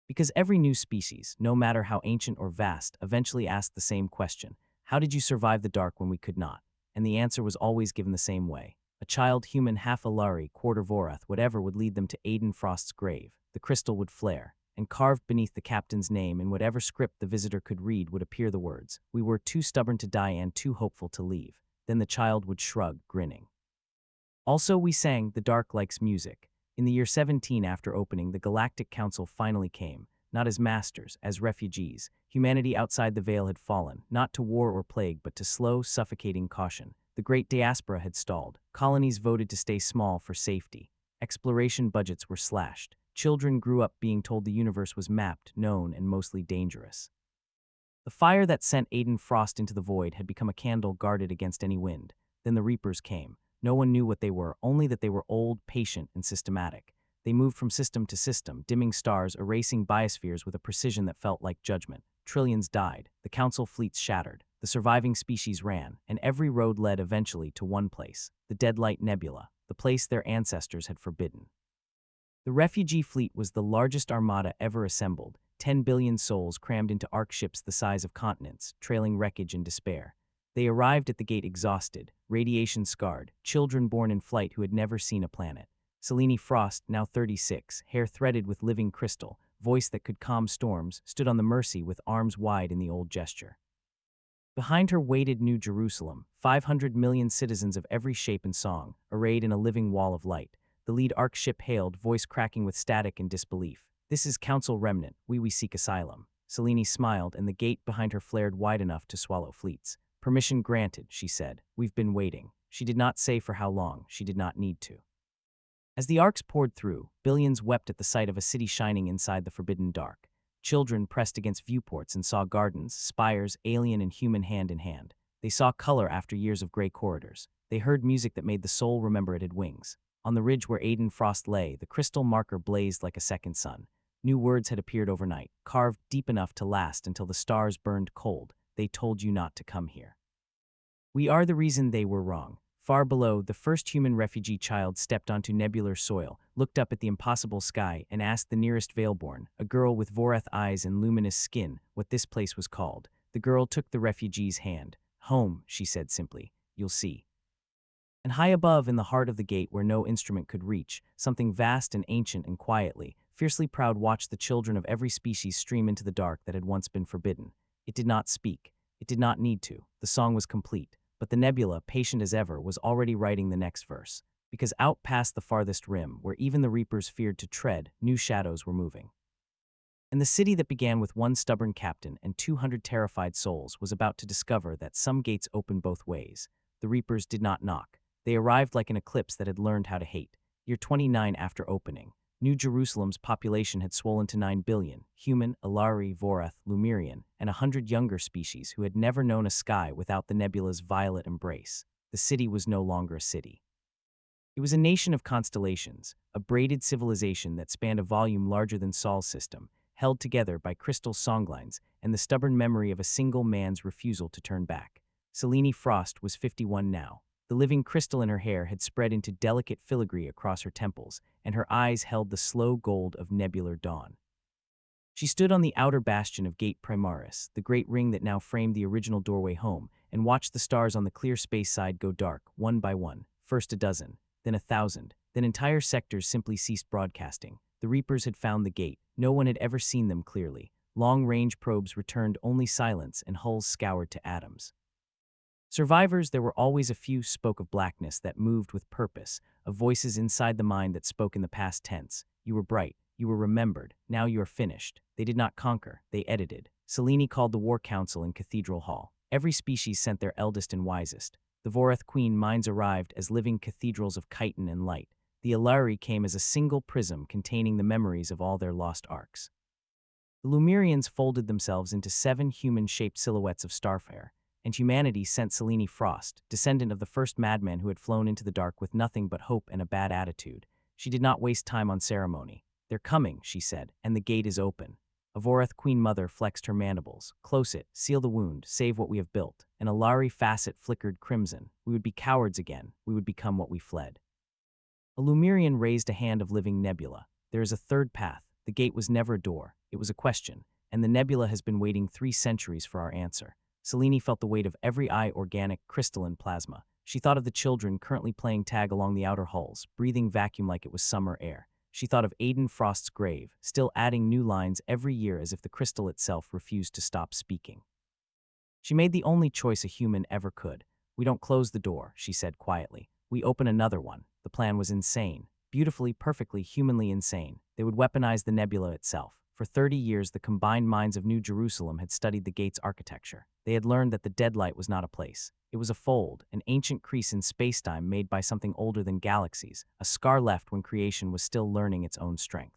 Because every new species, no matter how ancient or vast, eventually asked the same question. How did you survive the dark when we could not? And the answer was always given the same way. A child human, half Alari, quarter Vorath, whatever would lead them to Aiden Frost's grave. The crystal would flare, and carved beneath the captain's name in whatever script the visitor could read would appear the words, "We were too stubborn to die and too hopeful to leave." Then the child would shrug, grinning. Also we sang, "The dark likes music." In the year 17 after opening, the Galactic Council finally came, not as masters, as refugees. Humanity outside the Veil had fallen, not to war or plague, but to slow, suffocating caution. The great diaspora had stalled. Colonies voted to stay small for safety. Exploration budgets were slashed. Children grew up being told the universe was mapped, known, and mostly dangerous. The fire that sent Aiden Frost into the void had become a candle guarded against any wind. Then the Reapers came. No one knew what they were, only that they were old, patient, and systematic. They moved from system to system, dimming stars, erasing biospheres with a precision that felt like judgment. Trillions died, the council fleets shattered, the surviving species ran, and every road led eventually to one place, the Deadlight Nebula, the place their ancestors had forbidden. The refugee fleet was the largest armada ever assembled, 10 billion souls crammed into ark ships the size of continents, trailing wreckage and despair. They arrived at the gate exhausted, radiation-scarred, children born in flight who had never seen a planet. Selene Frost, now 36, hair threaded with living crystal, voice that could calm storms, stood on the Mercy with arms wide in the old gesture. Behind her waited New Jerusalem, 500 million citizens of every shape and song, arrayed in a living wall of light. The lead ark ship hailed, voice cracking with static and disbelief. "This is Council Remnant, we seek asylum." Selene smiled, and the gate behind her flared wide enough to swallow fleets. "Permission granted," she said. "We've been waiting." She did not say for how long, she did not need to. As the arcs poured through, billions wept at the sight of a city shining inside the forbidden dark. Children pressed against viewports and saw gardens, spires, alien and human hand in hand. They saw color after years of gray corridors. They heard music that made the soul remember it had wings. On the ridge where Aiden Frost lay, the crystal marker blazed like a second sun. New words had appeared overnight, carved deep enough to last until the stars burned cold. They told you not to come here. We are the reason they were wrong. Far below, the first human refugee child stepped onto nebular soil, looked up at the impossible sky, and asked the nearest Veilborn, a girl with Voreth eyes and luminous skin, what this place was called. The girl took the refugee's hand. "Home," she said simply. "You'll see." And high above, in the heart of the gate where no instrument could reach, something vast and ancient and quietly, fiercely proud watched the children of every species stream into the dark that had once been forbidden. It did not speak. It did not need to. The song was complete. But the nebula, patient as ever, was already writing the next verse. Because out past the farthest rim, where even the Reapers feared to tread, new shadows were moving. And the city that began with one stubborn captain and 200 terrified souls was about to discover that some gates opened both ways. The Reapers did not knock. They arrived like an eclipse that had learned how to hate. Year 29 after opening, New Jerusalem's population had swollen to 9 billion, human, Ilari, Voreth, Lumirian, and 100 younger species who had never known a sky without the nebula's violet embrace. The city was no longer a city. It was a nation of constellations, a braided civilization that spanned a volume larger than Sol's system, held together by crystal songlines and the stubborn memory of a single man's refusal to turn back. Selene Frost was 51 now. The living crystal in her hair had spread into delicate filigree across her temples, and her eyes held the slow gold of nebular dawn. She stood on the outer bastion of Gate Primaris, the great ring that now framed the original doorway home, and watched the stars on the clear space side go dark, one by one, first a dozen, then 1,000, then entire sectors simply ceased broadcasting. The Reapers had found the gate. No one had ever seen them clearly. Long-range probes returned only silence and hulls scoured to atoms. Survivors, there were always a few, spoke of blackness that moved with purpose, of voices inside the mind that spoke in the past tense. You were bright, you were remembered, now you are finished. They did not conquer, they edited. Selene called the War Council in Cathedral Hall. Every species sent their eldest and wisest. The Voreth Queen minds arrived as living cathedrals of chitin and light. The Ilari came as a single prism containing the memories of all their lost arcs. The Lumirians folded themselves into 7 human-shaped silhouettes of starfire. And humanity sent Selene Frost, descendant of the first madman who had flown into the dark with nothing but hope and a bad attitude. She did not waste time on ceremony. "They're coming," she said, "and the gate is open." A Voreth Queen Mother flexed her mandibles. "Close it, seal the wound, save what we have built." An Ilari facet flickered crimson. "We would be cowards again. We would become what we fled." A Lumirian raised a hand of living nebula. "There is a third path. The gate was never a door. It was a question, and the nebula has been waiting 3 centuries for our answer." Selene felt the weight of every eye organic, crystalline plasma. She thought of the children currently playing tag along the outer hulls, breathing vacuum like it was summer air. She thought of Aiden Frost's grave, still adding new lines every year as if the crystal itself refused to stop speaking. She made the only choice a human ever could. "We don't close the door," she said quietly. "We open another one." The plan was insane. Beautifully, perfectly, humanly insane. They would weaponize the nebula itself. For 30 years, the combined minds of New Jerusalem had studied the gate's architecture. They had learned that the deadlight was not a place. It was a fold, an ancient crease in spacetime made by something older than galaxies, a scar left when creation was still learning its own strength.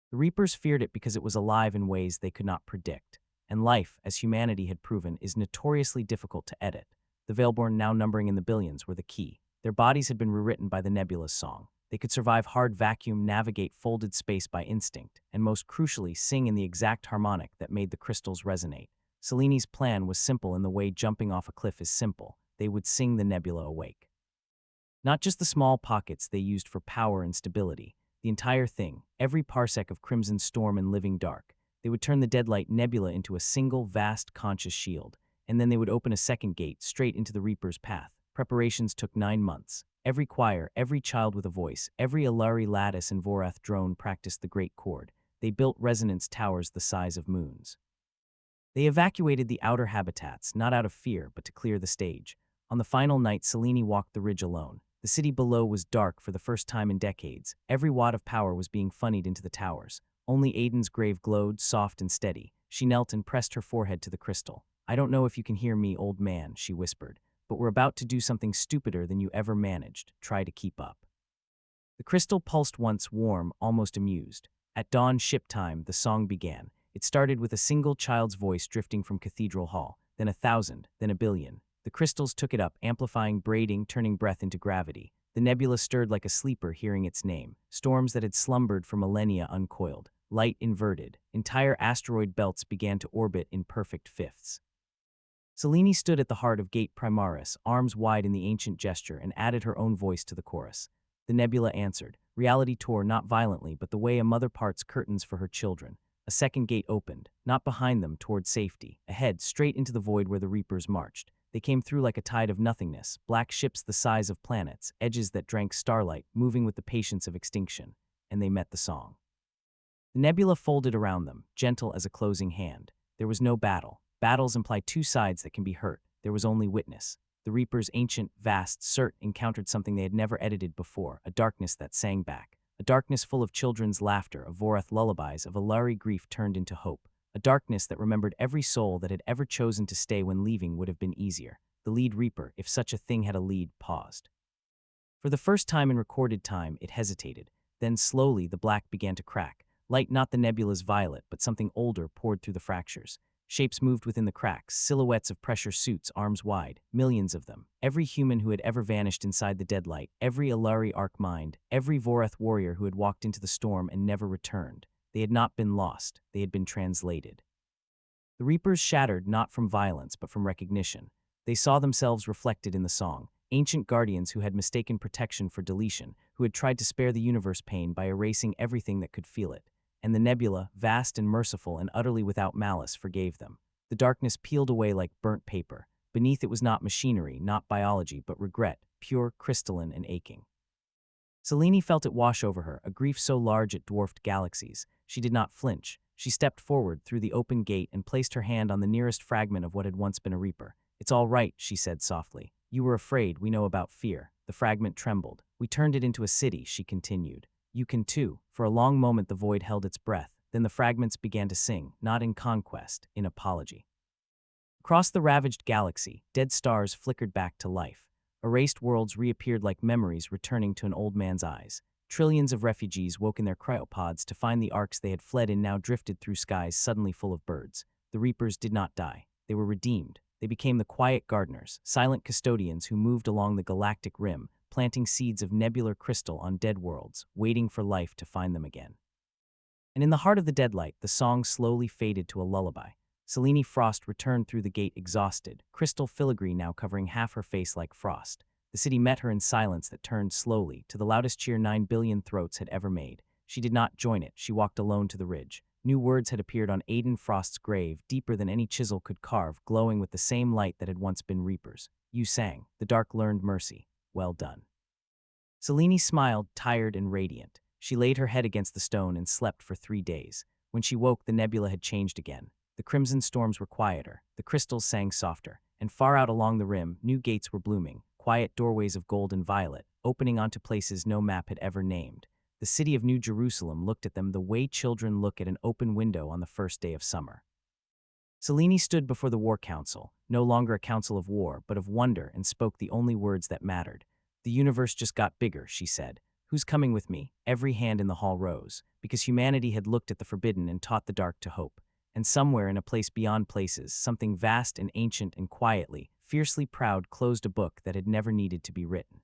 The Reapers feared it because it was alive in ways they could not predict, and life, as humanity had proven, is notoriously difficult to edit. The Veilborn, now numbering in the billions, were the key. Their bodies had been rewritten by the Nebula's song. They could survive hard vacuum, navigate folded space by instinct, and most crucially, sing in the exact harmonic that made the crystals resonate. Seleni's plan was simple in the way jumping off a cliff is simple. They would sing the Nebula awake. Not just the small pockets they used for power and stability, the entire thing, every parsec of crimson storm and living dark. They would turn the Deadlight Nebula into a single, vast, conscious shield, and then they would open a second gate straight into the Reaper's path. Preparations took 9 months. Every choir, every child with a voice, every Alari lattice and Vorath drone practiced the great chord. They built resonance towers the size of moons. They evacuated the outer habitats, not out of fear, but to clear the stage. On the final night, Selene walked the ridge alone. The city below was dark for the first time in decades. Every watt of power was being funneled into the towers. Only Aiden's grave glowed, soft and steady. She knelt and pressed her forehead to the crystal. "I don't know if you can hear me, old man," she whispered, "but we're about to do something stupider than you ever managed. Try to keep up." The crystal pulsed once, warm, almost amused. At dawn ship time, the song began. It started with a single child's voice drifting from Cathedral Hall, then 1,000, then 1,000,000,000. The crystals took it up, amplifying, braiding, turning breath into gravity. The nebula stirred like a sleeper hearing its name. Storms that had slumbered for millennia uncoiled. Light inverted. Entire asteroid belts began to orbit in perfect fifths. Selene stood at the heart of Gate Primaris, arms wide in the ancient gesture, and added her own voice to the chorus. The nebula answered. Reality tore, not violently, but the way a mother parts curtains for her children. A second gate opened, not behind them, toward safety. Ahead, straight into the void where the Reapers marched. They came through like a tide of nothingness, black ships the size of planets, edges that drank starlight, moving with the patience of extinction. And they met the song. The nebula folded around them, gentle as a closing hand. There was no battle. Battles imply two sides that can be hurt. There was only witness. The Reapers' ancient, vast cert encountered something they had never edited before, a darkness that sang back. A darkness full of children's laughter, of Vorath lullabies, of Alari grief turned into hope. A darkness that remembered every soul that had ever chosen to stay when leaving would have been easier. The lead Reaper, if such a thing had a lead, paused. For the first time in recorded time, it hesitated. Then slowly the black began to crack. Light, not the nebula's violet, but something older, poured through the fractures. Shapes moved within the cracks, silhouettes of pressure suits, arms wide, millions of them. Every human who had ever vanished inside the deadlight, every Alari arc mind, every Vorath warrior who had walked into the storm and never returned. They had not been lost, they had been translated. The Reapers shattered not from violence but from recognition. They saw themselves reflected in the song, ancient guardians who had mistaken protection for deletion, who had tried to spare the universe pain by erasing everything that could feel it. And the nebula, vast and merciful and utterly without malice, forgave them. The darkness peeled away like burnt paper. Beneath it was not machinery, not biology, but regret, pure, crystalline, and aching. Selene felt it wash over her, a grief so large it dwarfed galaxies. She did not flinch. She stepped forward through the open gate and placed her hand on the nearest fragment of what had once been a Reaper. "It's all right," she said softly. "You were afraid, we know about fear." The fragment trembled. "We turned it into a city," she continued. "You can too." For a long moment the void held its breath. Then the fragments began to sing, not in conquest, in apology. Across the ravaged galaxy, dead stars flickered back to life. Erased worlds reappeared like memories returning to an old man's eyes. Trillions of refugees woke in their cryopods to find the arcs they had fled in now drifted through skies suddenly full of birds. The Reapers did not die. They were redeemed. They became the quiet gardeners, silent custodians who moved along the galactic rim, planting seeds of nebular crystal on dead worlds, waiting for life to find them again. And in the heart of the deadlight, the song slowly faded to a lullaby. Selene Frost returned through the gate exhausted, crystal filigree now covering half her face like frost. The city met her in silence that turned slowly to the loudest cheer 9 billion throats had ever made. She did not join it. She walked alone to the ridge. New words had appeared on Aiden Frost's grave, deeper than any chisel could carve, glowing with the same light that had once been Reapers. "You sang. The dark learned mercy. Well done." Selene smiled, tired and radiant. She laid her head against the stone and slept for 3 days. When she woke, the nebula had changed again. The crimson storms were quieter, the crystals sang softer, and far out along the rim, new gates were blooming, quiet doorways of gold and violet, opening onto places no map had ever named. The city of New Jerusalem looked at them the way children look at an open window on the first day of summer. Selene stood before the War Council, no longer a council of war, but of wonder, and spoke the only words that mattered. The universe just got bigger, she said. Who's coming with me? Every hand in the hall rose, because humanity had looked at the forbidden and taught the dark to hope. And somewhere in a place beyond places, something vast and ancient and quietly, fiercely proud, closed a book that had never needed to be written.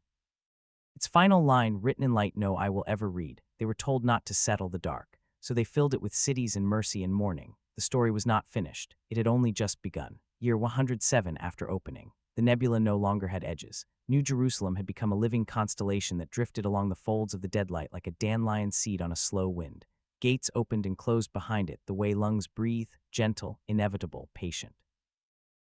Its final line, written in light, no eye will ever read. They were told not to settle the dark, so they filled it with cities and mercy and mourning. The story was not finished. It had only just begun. Year 107 after opening. The nebula no longer had edges. New Jerusalem had become a living constellation that drifted along the folds of the deadlight like a dandelion seed on a slow wind. Gates opened and closed behind it, the way lungs breathe, gentle, inevitable, patient.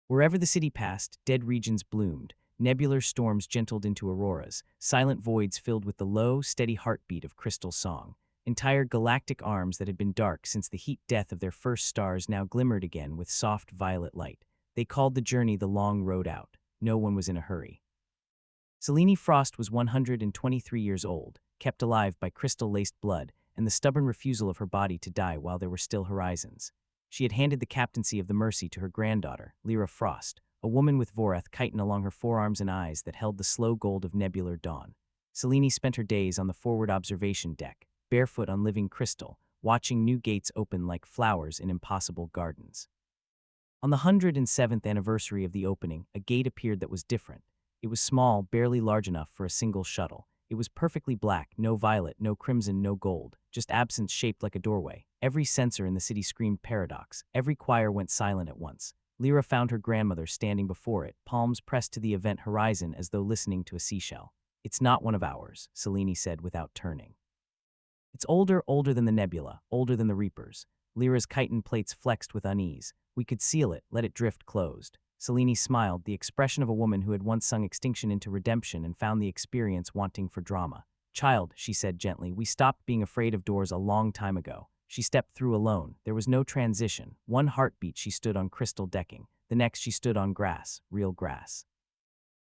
Wherever the city passed, dead regions bloomed. Nebular storms gentled into auroras, silent voids filled with the low, steady heartbeat of crystal song. Entire galactic arms that had been dark since the heat death of their first stars now glimmered again with soft violet light. They called the journey the long road out. No one was in a hurry. Selene Frost was 123 years old, kept alive by crystal-laced blood and the stubborn refusal of her body to die while there were still horizons. She had handed the captaincy of the Mercy to her granddaughter, Lyra Frost, a woman with Vorath chitin along her forearms and eyes that held the slow gold of nebular dawn. Selene spent her days on the forward observation deck, barefoot on living crystal, watching new gates open like flowers in impossible gardens. On the 107th anniversary of the opening, a gate appeared that was different. It was small, barely large enough for a single shuttle. It was perfectly black, no violet, no crimson, no gold, just absence shaped like a doorway. Every sensor in the city screamed paradox. Every choir went silent at once. Lyra found her grandmother standing before it, palms pressed to the event horizon as though listening to a seashell. "It's not one of ours," Selene said without turning. "It's older than the nebula, older than the reapers." Lyra's chitin plates flexed with unease. "We could seal it, let it drift closed." Selene smiled, the expression of a woman who had once sung extinction into redemption and found the experience wanting for drama. "Child," she said gently, "we stopped being afraid of doors a long time ago." She stepped through alone. There was no transition. One heartbeat she stood on crystal decking. The next she stood on grass, real grass.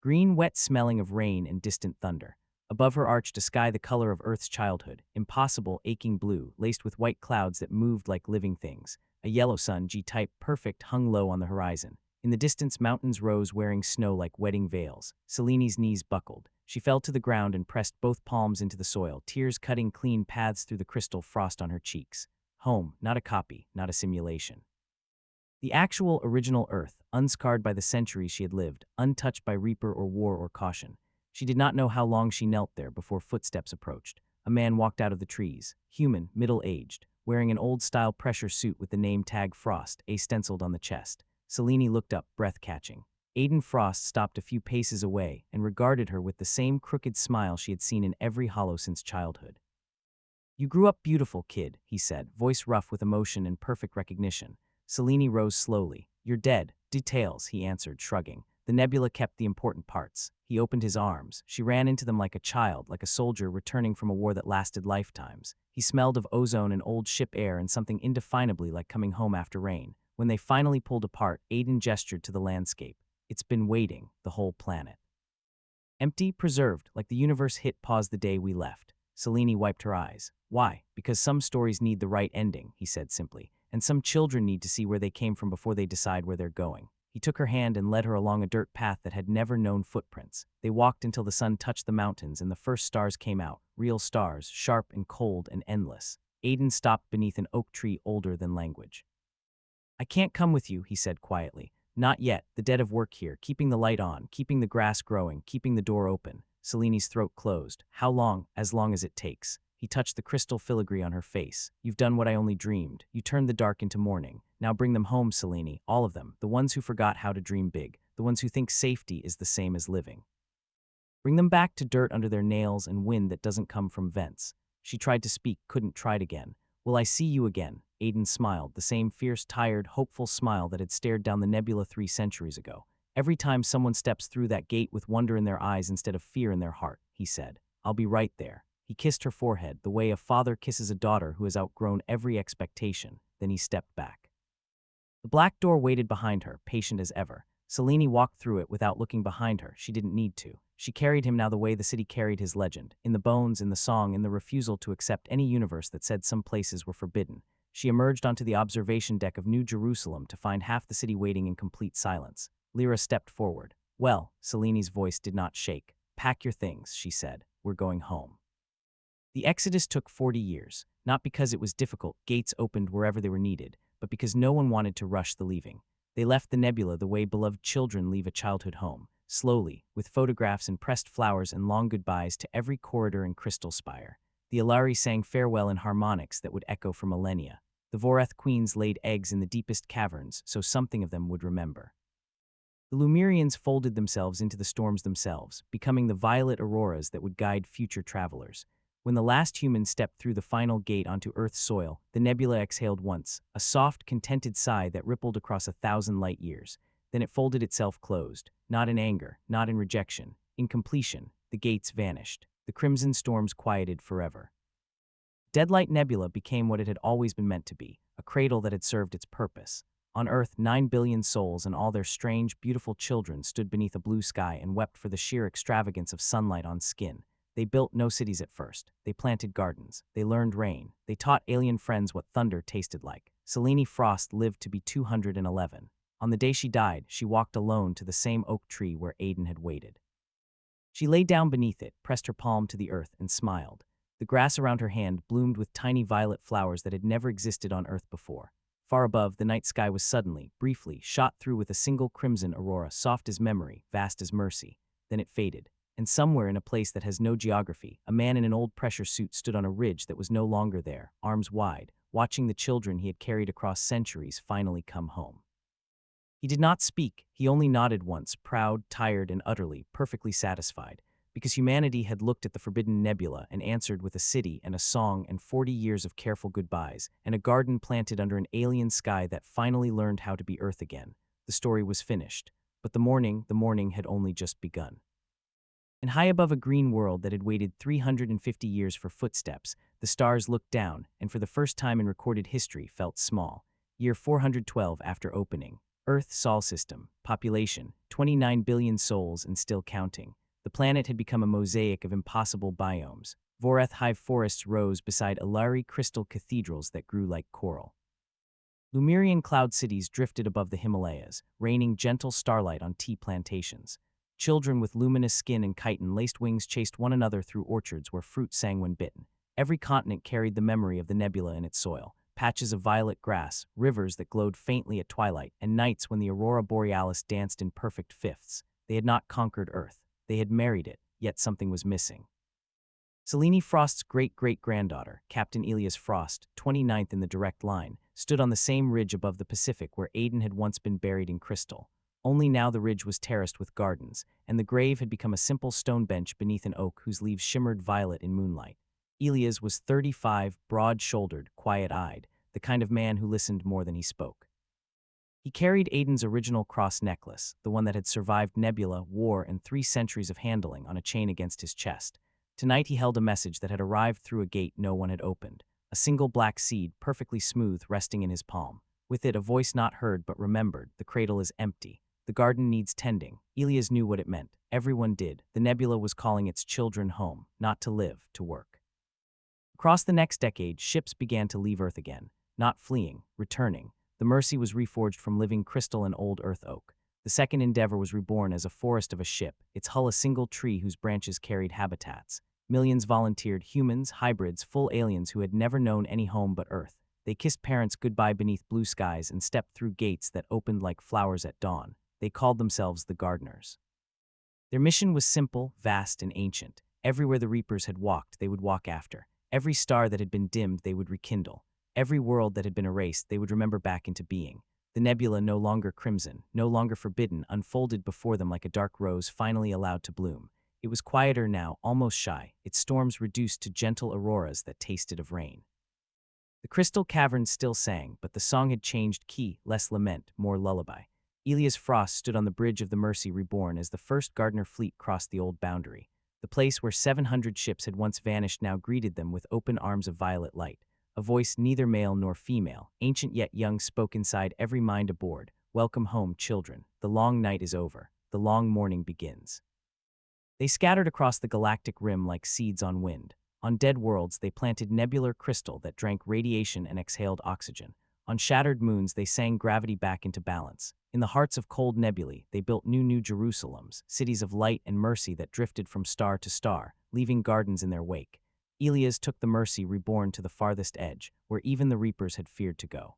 Green, wet, smelling of rain and distant thunder. Above her arched a sky the color of Earth's childhood, impossible, aching blue, laced with white clouds that moved like living things. A yellow sun, G-type, perfect, hung low on the horizon. In the distance, mountains rose wearing snow like wedding veils. Selene's knees buckled. She fell to the ground and pressed both palms into the soil, tears cutting clean paths through the crystal frost on her cheeks. Home, not a copy, not a simulation. The actual, original Earth, unscarred by the centuries she had lived, untouched by reaper or war or caution. She did not know how long she knelt there before footsteps approached. A man walked out of the trees, human, middle-aged, wearing an old-style pressure suit with the name tag Frost, A stenciled on the chest. Selene looked up, breath-catching. Aiden Frost stopped a few paces away and regarded her with the same crooked smile she had seen in every hollow since childhood. "You grew up beautiful, kid," he said, voice rough with emotion and perfect recognition. Selene rose slowly. "You're dead." "Details," he answered, shrugging. "The nebula kept the important parts." He opened his arms. She ran into them like a child, like a soldier returning from a war that lasted lifetimes. He smelled of ozone and old ship air and something indefinably like coming home after rain. When they finally pulled apart, Aiden gestured to the landscape. "It's been waiting, the whole planet. Empty, preserved, like the universe hit pause the day we left." Selene wiped her eyes. "Why? Because some stories need the right ending," he said simply, "and some children need to see where they came from before they decide where they're going." He took her hand and led her along a dirt path that had never known footprints. They walked until the sun touched the mountains and the first stars came out, real stars, sharp and cold and endless. Aiden stopped beneath an oak tree older than language. "I can't come with you," he said quietly. "Not yet, the dead of work here, keeping the light on, keeping the grass growing, keeping the door open." Selene's throat closed. "How long?" "As long as it takes." He touched the crystal filigree on her face. "You've done what I only dreamed. You turned the dark into morning. Now bring them home, Selene, all of them, the ones who forgot how to dream big, the ones who think safety is the same as living. Bring them back to dirt under their nails and wind that doesn't come from vents." She tried to speak, couldn't, tried again. "Will I see you again?" Aiden smiled, the same fierce, tired, hopeful smile that had stared down the nebula 3 centuries ago. "Every time someone steps through that gate with wonder in their eyes instead of fear in their heart," he said. "I'll be right there." He kissed her forehead, the way a father kisses a daughter who has outgrown every expectation. Then he stepped back. The black door waited behind her, patient as ever. Selene walked through it without looking behind her. She didn't need to. She carried him now the way the city carried his legend, in the bones, in the song, in the refusal to accept any universe that said some places were forbidden. She emerged onto the observation deck of New Jerusalem to find half the city waiting in complete silence. Lyra stepped forward. "Well," Seleni's voice did not shake. "Pack your things," she said. "We're going home." The exodus took 40 years, not because it was difficult, gates opened wherever they were needed, but because no one wanted to rush the leaving. They left the nebula the way beloved children leave a childhood home, slowly, with photographs and pressed flowers and long goodbyes to every corridor and crystal spire. The Ilari sang farewell in harmonics that would echo for millennia. The Voreth queens laid eggs in the deepest caverns, so something of them would remember. The Lumerians folded themselves into the storms themselves, becoming the violet auroras that would guide future travelers. When the last human stepped through the final gate onto Earth's soil, the nebula exhaled once, a soft, contented sigh that rippled across 1,000 light years. Then it folded itself closed, not in anger, not in rejection. In completion, the gates vanished. The crimson storms quieted forever. Deadlight Nebula became what it had always been meant to be, a cradle that had served its purpose. On Earth, 9 billion souls and all their strange, beautiful children stood beneath a blue sky and wept for the sheer extravagance of sunlight on skin. They built no cities at first. They planted gardens. They learned rain. They taught alien friends what thunder tasted like. Selene Frost lived to be 211. On the day she died, she walked alone to the same oak tree where Aiden had waited. She lay down beneath it, pressed her palm to the earth, and smiled. The grass around her hand bloomed with tiny violet flowers that had never existed on Earth before. Far above, the night sky was suddenly, briefly, shot through with a single crimson aurora, soft as memory, vast as mercy. Then it faded. And somewhere in a place that has no geography, a man in an old pressure suit stood on a ridge that was no longer there, arms wide, watching the children he had carried across centuries finally come home. He did not speak, he only nodded once, proud, tired, and utterly, perfectly satisfied, because humanity had looked at the forbidden nebula and answered with a city and a song and 40 years of careful goodbyes, and a garden planted under an alien sky that finally learned how to be Earth again. The story was finished, but the morning had only just begun. And high above a green world that had waited 350 years for footsteps, the stars looked down and for the first time in recorded history felt small. Year 412 after opening. Earth Sol system. Population, 29 billion souls and still counting. The planet had become a mosaic of impossible biomes. Voreth hive forests rose beside Ilari crystal cathedrals that grew like coral. Lumerian cloud cities drifted above the Himalayas, raining gentle starlight on tea plantations. Children with luminous skin and chitin-laced wings chased one another through orchards where fruit sang when bitten. Every continent carried the memory of the nebula in its soil. Patches of violet grass, rivers that glowed faintly at twilight, and nights when the aurora borealis danced in perfect fifths. They had not conquered Earth. They had married it, yet something was missing. Selene Frost's great-great-granddaughter, Captain Aiden Frost, 29th in the direct line, stood on the same ridge above the Pacific where Aiden had once been buried in crystal. Only now the ridge was terraced with gardens, and the grave had become a simple stone bench beneath an oak whose leaves shimmered violet in moonlight. Elias was 35, broad-shouldered, quiet-eyed, the kind of man who listened more than he spoke. He carried Aiden's original cross necklace, the one that had survived nebula, war, and 3 centuries of handling, on a chain against his chest. Tonight he held a message that had arrived through a gate no one had opened, a single black seed, perfectly smooth, resting in his palm. With it, a voice not heard but remembered: the cradle is empty. The garden needs tending. Elias knew what it meant. Everyone did. The nebula was calling its children home, not to live, to work. Across the next decade, ships began to leave Earth again, not fleeing, returning. The Mercy was reforged from living crystal and old Earth oak. The second Endeavor was reborn as a forest of a ship, its hull a single tree whose branches carried habitats. Millions volunteered, humans, hybrids, full aliens who had never known any home but Earth. They kissed parents goodbye beneath blue skies and stepped through gates that opened like flowers at dawn. They called themselves the Gardeners. Their mission was simple, vast, and ancient. Everywhere the Reapers had walked, they would walk after. Every star that had been dimmed, they would rekindle. Every world that had been erased, they would remember back into being. The nebula, no longer crimson, no longer forbidden, unfolded before them like a dark rose finally allowed to bloom. It was quieter now, almost shy, its storms reduced to gentle auroras that tasted of rain. The crystal caverns still sang, but the song had changed key, less lament, more lullaby. Elias Frost stood on the bridge of the Mercy reborn as the first Gardner fleet crossed the old boundary. The place where 700 ships had once vanished now greeted them with open arms of violet light. A voice neither male nor female, ancient yet young, spoke inside every mind aboard. Welcome home, children. The long night is over. The long morning begins. They scattered across the galactic rim like seeds on wind. On dead worlds, they planted nebular crystal that drank radiation and exhaled oxygen. On shattered moons, they sang gravity back into balance. In the hearts of cold nebulae, they built new Jerusalems, cities of light and mercy that drifted from star to star, leaving gardens in their wake. Ilias took the Mercy reborn to the farthest edge, where even the Reapers had feared to go.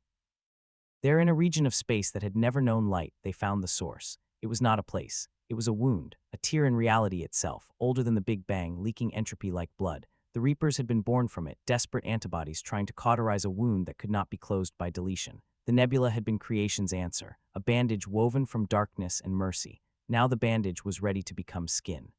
There, in a region of space that had never known light, they found the source. It was not a place. It was a wound, a tear in reality itself, older than the Big Bang, leaking entropy like blood. The Reapers had been born from it, desperate antibodies trying to cauterize a wound that could not be closed by deletion. The nebula had been creation's answer, a bandage woven from darkness and mercy. Now the bandage was ready to become skin.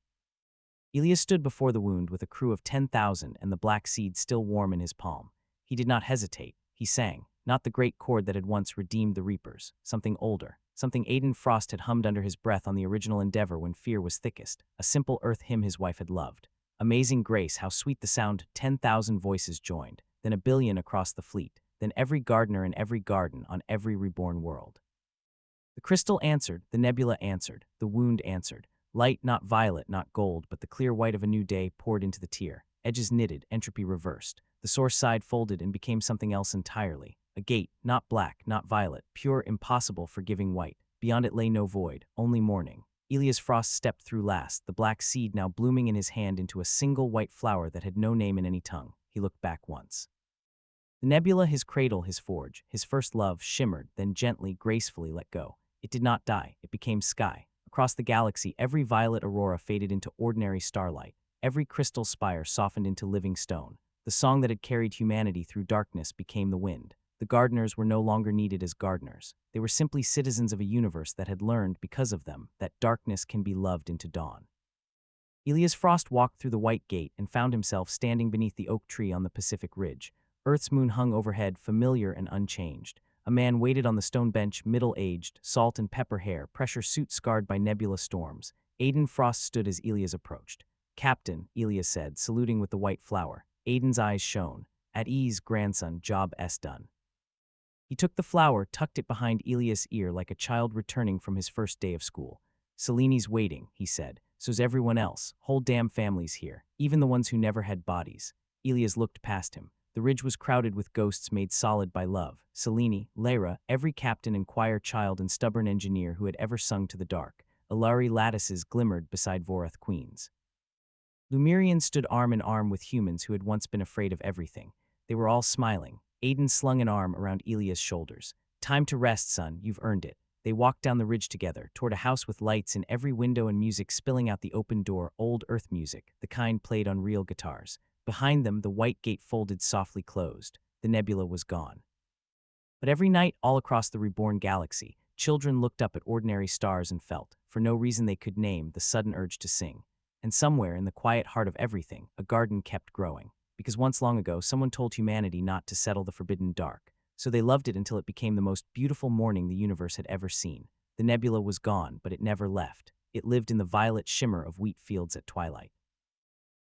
Ilias stood before the wound with a crew of 10,000 and the black seed still warm in his palm. He did not hesitate. He sang, not the great chord that had once redeemed the Reapers, something older, something Aiden Frost had hummed under his breath on the original Endeavor when fear was thickest, a simple earth hymn his wife had loved. Amazing grace, how sweet the sound, 10,000 voices joined, then 1,000,000,000 across the fleet, then every gardener in every garden on every reborn world. The crystal answered, the nebula answered, the wound answered. Light, not violet, not gold, but the clear white of a new day poured into the tear. Edges knitted, entropy reversed. The source side folded and became something else entirely. A gate, not black, not violet, pure, impossible, forgiving white. Beyond it lay no void, only morning. Ilias Frost stepped through last, the black seed now blooming in his hand into a single white flower that had no name in any tongue. He looked back once. The nebula, his cradle, his forge, his first love, shimmered, then gently, gracefully let go. It did not die, it became sky. Across the galaxy, every violet aurora faded into ordinary starlight. Every crystal spire softened into living stone. The song that had carried humanity through darkness became the wind. The gardeners were no longer needed as gardeners. They were simply citizens of a universe that had learned, because of them, that darkness can be loved into dawn. Ilias Frost walked through the white gate and found himself standing beneath the oak tree on the Pacific Ridge. Earth's moon hung overhead, familiar and unchanged. A man waited on the stone bench, middle-aged, salt and pepper hair, pressure suit scarred by nebula storms. Aiden Frost stood as Ilias approached. "Captain," Ilias said, saluting with the white flower. Aiden's eyes shone. "At ease, grandson, job done." He took the flower, tucked it behind Ilias' ear like a child returning from his first day of school. "Seleni's waiting," he said. "So's everyone else. Whole damn families here, even the ones who never had bodies." Ilias looked past him. The ridge was crowded with ghosts made solid by love. Selene, Lyra, every captain and choir child and stubborn engineer who had ever sung to the dark. Ilari lattices glimmered beside Vorath queens. Lumirians stood arm in arm with humans who had once been afraid of everything. They were all smiling. Aiden slung an arm around Ilias' shoulders. "Time to rest, son, you've earned it." They walked down the ridge together, toward a house with lights in every window and music spilling out the open door, old earth music, the kind played on real guitars. Behind them, the white gate folded softly closed. The nebula was gone. But every night, all across the reborn galaxy, children looked up at ordinary stars and felt, for no reason they could name, the sudden urge to sing. And somewhere, in the quiet heart of everything, a garden kept growing. Because once long ago, someone told humanity not to settle the forbidden dark. So they loved it until it became the most beautiful morning the universe had ever seen. The nebula was gone, but it never left. It lived in the violet shimmer of wheat fields at twilight.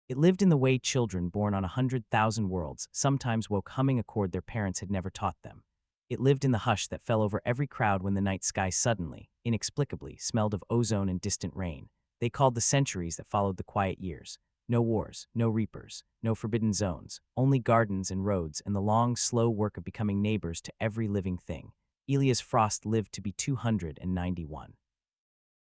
It lived in the way children born on 100,000 worlds sometimes woke humming a chord their parents had never taught them. It lived in the hush that fell over every crowd when the night sky suddenly, inexplicably, smelled of ozone and distant rain. They called the centuries that followed the quiet years. No wars, no reapers, no forbidden zones, only gardens and roads and the long, slow work of becoming neighbors to every living thing. Ilias Frost lived to be 291.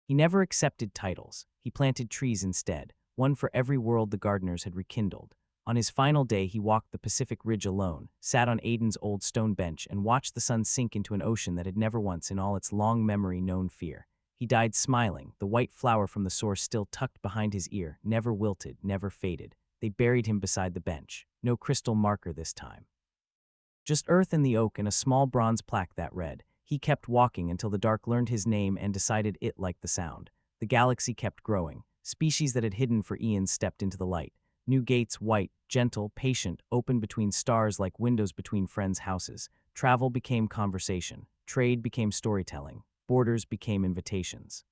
He never accepted titles. He planted trees instead, one for every world the gardeners had rekindled. On his final day, he walked the Pacific Ridge alone, sat on Aiden's old stone bench, and watched the sun sink into an ocean that had never once in all its long memory known fear. He died smiling, the white flower from the source still tucked behind his ear, never wilted, never faded. They buried him beside the bench. No crystal marker this time. Just earth and the oak and a small bronze plaque that read, "He kept walking until the dark learned his name and decided it liked the sound." The galaxy kept growing. Species that had hidden for eons stepped into the light. New gates, white, gentle, patient, opened between stars like windows between friends' houses. Travel became conversation. Trade became storytelling. Borders became invitations.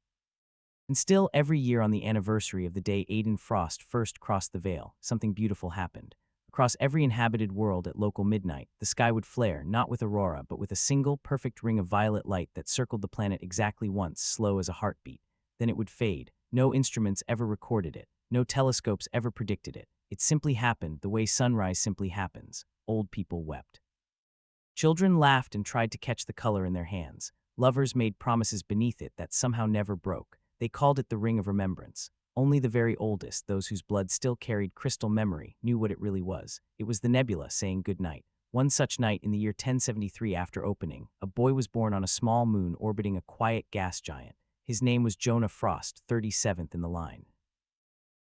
And still, every year on the anniversary of the day Aiden Frost first crossed the veil, something beautiful happened. Across every inhabited world at local midnight, the sky would flare, not with aurora, but with a single, perfect ring of violet light that circled the planet exactly once, slow as a heartbeat. Then it would fade. No instruments ever recorded it. No telescopes ever predicted it. It simply happened the way sunrise simply happens. Old people wept. Children laughed and tried to catch the color in their hands. Lovers made promises beneath it that somehow never broke. They called it the Ring of Remembrance. Only the very oldest, those whose blood still carried crystal memory, knew what it really was. It was the nebula saying good night. One such night in the year 1073 after opening, a boy was born on a small moon orbiting a quiet gas giant. His name was Jonah Frost, 37th in the line.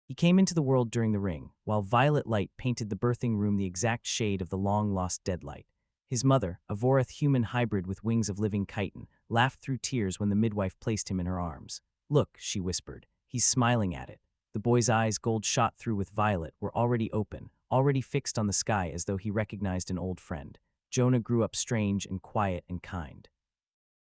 He came into the world during the ring, while violet light painted the birthing room the exact shade of the long-lost Deadlight. His mother, a Vorath human hybrid with wings of living chitin, laughed through tears when the midwife placed him in her arms. "Look," she whispered, "he's smiling at it." The boy's eyes, gold shot through with violet, were already open, already fixed on the sky as though he recognized an old friend. Jonah grew up strange and quiet and kind.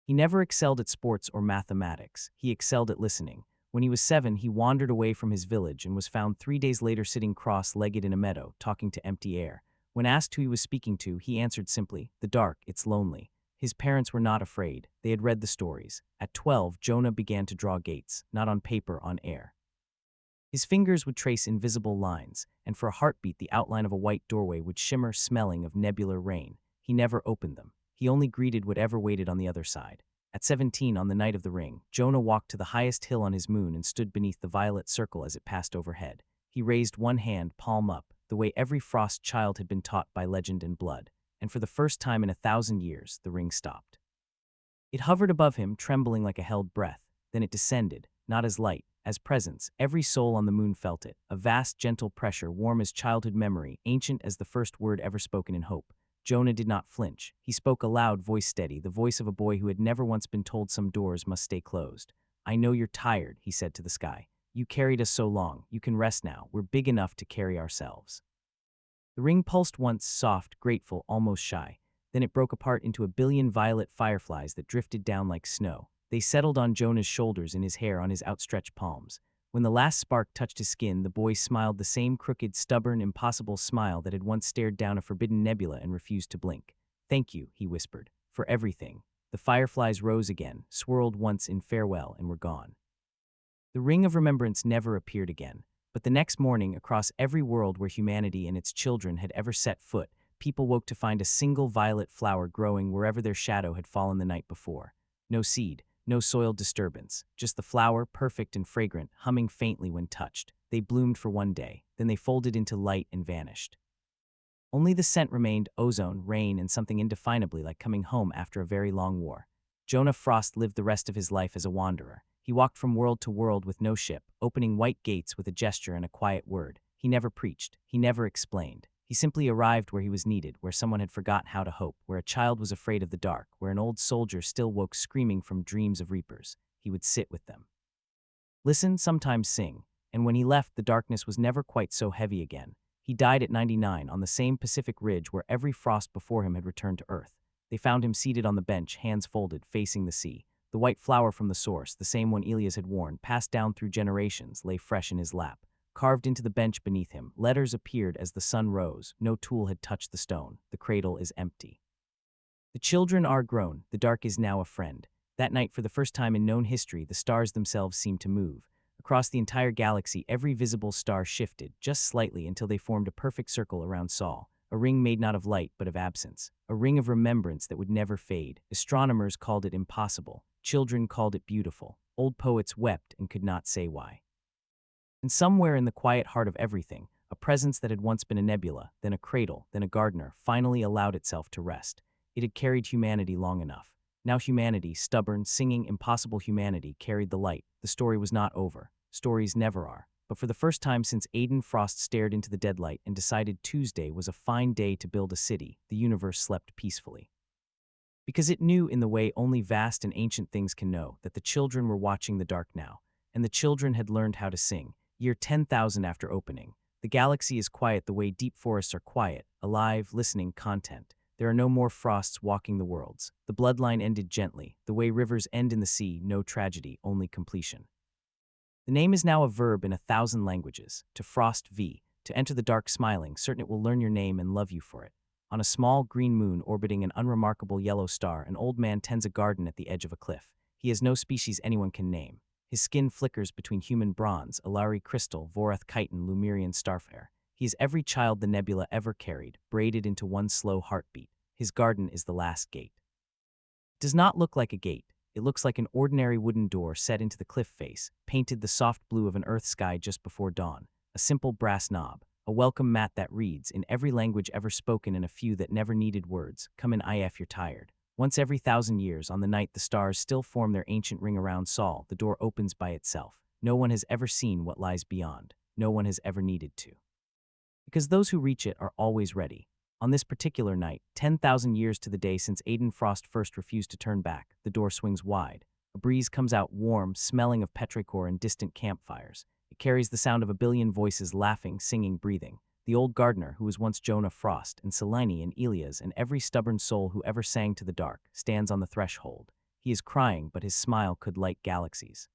He never excelled at sports or mathematics. He excelled at listening. When he was 7, he wandered away from his village and was found 3 days later sitting cross-legged in a meadow, talking to empty air. When asked who he was speaking to, he answered simply, "The dark, it's lonely." His parents were not afraid. They had read the stories. At 12, Jonah began to draw gates, not on paper, on air. His fingers would trace invisible lines, and for a heartbeat the outline of a white doorway would shimmer, smelling of nebular rain. He never opened them. He only greeted whatever waited on the other side. At 17, on the night of the ring, Jonah walked to the highest hill on his moon and stood beneath the violet circle as it passed overhead. He raised one hand, palm up, the way every Frost child had been taught by legend and blood, and for the first time in 1,000 years, the ring stopped. It hovered above him, trembling like a held breath. Then it descended, not as light, as presence. Every soul on the moon felt it, a vast, gentle pressure, warm as childhood memory, ancient as the first word ever spoken in hope. Jonah did not flinch. He spoke a loud, voice steady, the voice of a boy who had never once been told some doors must stay closed. "I know you're tired," he said to the sky. "You carried us so long. You can rest now. We're big enough to carry ourselves." The ring pulsed once, soft, grateful, almost shy. Then it broke apart into a billion violet fireflies that drifted down like snow. They settled on Jonah's shoulders, in his hair, on his outstretched palms. When the last spark touched his skin, the boy smiled the same crooked, stubborn, impossible smile that had once stared down a forbidden nebula and refused to blink. "Thank you," he whispered, "for everything." The fireflies rose again, swirled once in farewell, and were gone. The Ring of Remembrance never appeared again. But the next morning, across every world where humanity and its children had ever set foot, people woke to find a single violet flower growing wherever their shadow had fallen the night before. No seed, no soiled disturbance, just the flower, perfect and fragrant, humming faintly when touched. They bloomed for one day, then they folded into light and vanished. Only the scent remained, ozone, rain, and something indefinably like coming home after a very long war. Jonah Frost lived the rest of his life as a wanderer. He walked from world to world with no ship, opening white gates with a gesture and a quiet word. He never preached. He never explained. He simply arrived where he was needed, where someone had forgotten how to hope, where a child was afraid of the dark, where an old soldier still woke screaming from dreams of reapers. He would sit with them. Listen, sometimes sing. And when he left, the darkness was never quite so heavy again. He died at 99 on the same Pacific ridge where every Frost before him had returned to Earth. They found him seated on the bench, hands folded, facing the sea. The white flower from the source, the same one Elias had worn, passed down through generations, lay fresh in his lap. Carved into the bench beneath him, letters appeared as the sun rose. No tool had touched the stone. The cradle is empty. The children are grown. The dark is now a friend. That night, for the first time in known history, the stars themselves seemed to move. Across the entire galaxy, every visible star shifted, just slightly, until they formed a perfect circle around Sol. A ring made not of light, but of absence. A ring of remembrance that would never fade. Astronomers called it impossible. Children called it beautiful. Old poets wept and could not say why. And somewhere in the quiet heart of everything, a presence that had once been a nebula, then a cradle, then a gardener, finally allowed itself to rest. It had carried humanity long enough. Now humanity, stubborn, singing, impossible humanity, carried the light. The story was not over. Stories never are. But for the first time since Aiden Frost stared into the deadlight and decided Tuesday was a fine day to build a city, the universe slept peacefully. Because it knew, in the way only vast and ancient things can know, that the children were watching the dark now, and the children had learned how to sing. Year 10,000 after opening. The galaxy is quiet the way deep forests are quiet, alive, listening, content. There are no more Frosts walking the worlds. The bloodline ended gently, the way rivers end in the sea, no tragedy, only completion. The name is now a verb in 1,000 languages. To Frost V, to enter the dark smiling, certain it will learn your name and love you for it. On a small green moon orbiting an unremarkable yellow star, an old man tends a garden at the edge of a cliff. He has no species anyone can name. His skin flickers between human bronze, Alari crystal, Vorath chitin, Lumerian starfire. He is every child the nebula ever carried, braided into one slow heartbeat. His garden is the last gate. It does not look like a gate. It looks like an ordinary wooden door set into the cliff face, painted the soft blue of an earth sky just before dawn, a simple brass knob, a welcome mat that reads, in every language ever spoken and a few that never needed words, "Come in if you're tired." Once every 1,000 years, on the night the stars still form their ancient ring around Sol, the door opens by itself. No one has ever seen what lies beyond. No one has ever needed to. Because those who reach it are always ready. On this particular night, 10,000 years to the day since Aiden Frost first refused to turn back, the door swings wide. A breeze comes out warm, smelling of petrichor and distant campfires. It carries the sound of a billion voices laughing, singing, breathing. The old gardener, who was once Jonah Frost, and Selene and Elias, and every stubborn soul who ever sang to the dark, stands on the threshold. He is crying, but his smile could light galaxies.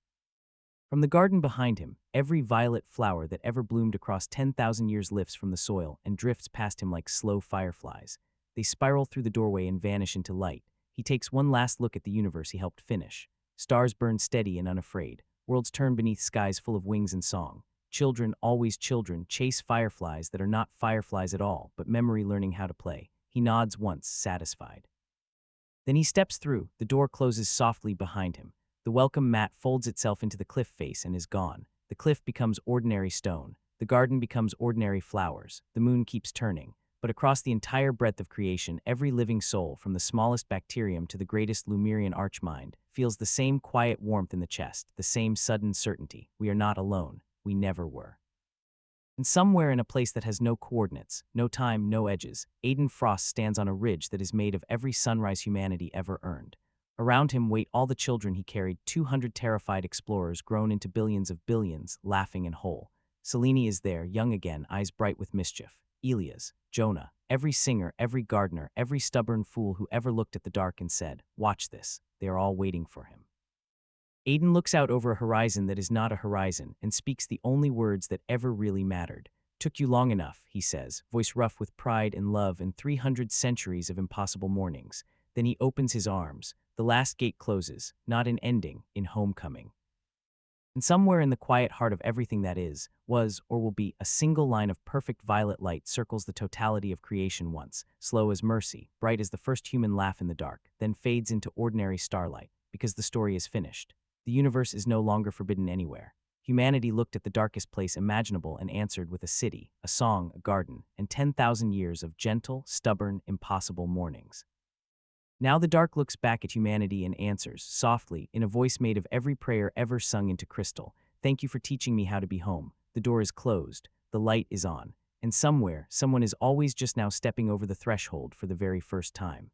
From the garden behind him, every violet flower that ever bloomed across 10,000 years lifts from the soil and drifts past him like slow fireflies. They spiral through the doorway and vanish into light. He takes one last look at the universe he helped finish. Stars burn steady and unafraid. Worlds turn beneath skies full of wings and song. Children, always children, chase fireflies that are not fireflies at all, but memory learning how to play. He nods once, satisfied. Then he steps through. The door closes softly behind him. The welcome mat folds itself into the cliff face and is gone. The cliff becomes ordinary stone. The garden becomes ordinary flowers. The moon keeps turning. But across the entire breadth of creation, every living soul, from the smallest bacterium to the greatest Lemurian archmind, feels the same quiet warmth in the chest, the same sudden certainty. We are not alone. We never were. And somewhere in a place that has no coordinates, no time, no edges, Aiden Frost stands on a ridge that is made of every sunrise humanity ever earned. Around him wait all the children he carried, 200 terrified explorers grown into billions of billions, laughing and whole. Selene is there, young again, eyes bright with mischief. Elias, Jonah, every singer, every gardener, every stubborn fool who ever looked at the dark and said, "Watch this." They are all waiting for him. Aiden looks out over a horizon that is not a horizon and speaks the only words that ever really mattered. "Took you long enough," he says, voice rough with pride and love and 300 centuries of impossible mornings. Then he opens his arms. The last gate closes, not in ending, in homecoming. And somewhere in the quiet heart of everything that is, was, or will be, a single line of perfect violet light circles the totality of creation once, slow as mercy, bright as the first human laugh in the dark, then fades into ordinary starlight, because the story is finished. The universe is no longer forbidden anywhere. Humanity looked at the darkest place imaginable and answered with a city, a song, a garden, and 10,000 years of gentle, stubborn, impossible mornings. Now the dark looks back at humanity and answers, softly, in a voice made of every prayer ever sung into crystal. "Thank you for teaching me how to be home." The door is closed, the light is on, and somewhere, someone is always just now stepping over the threshold for the very first time.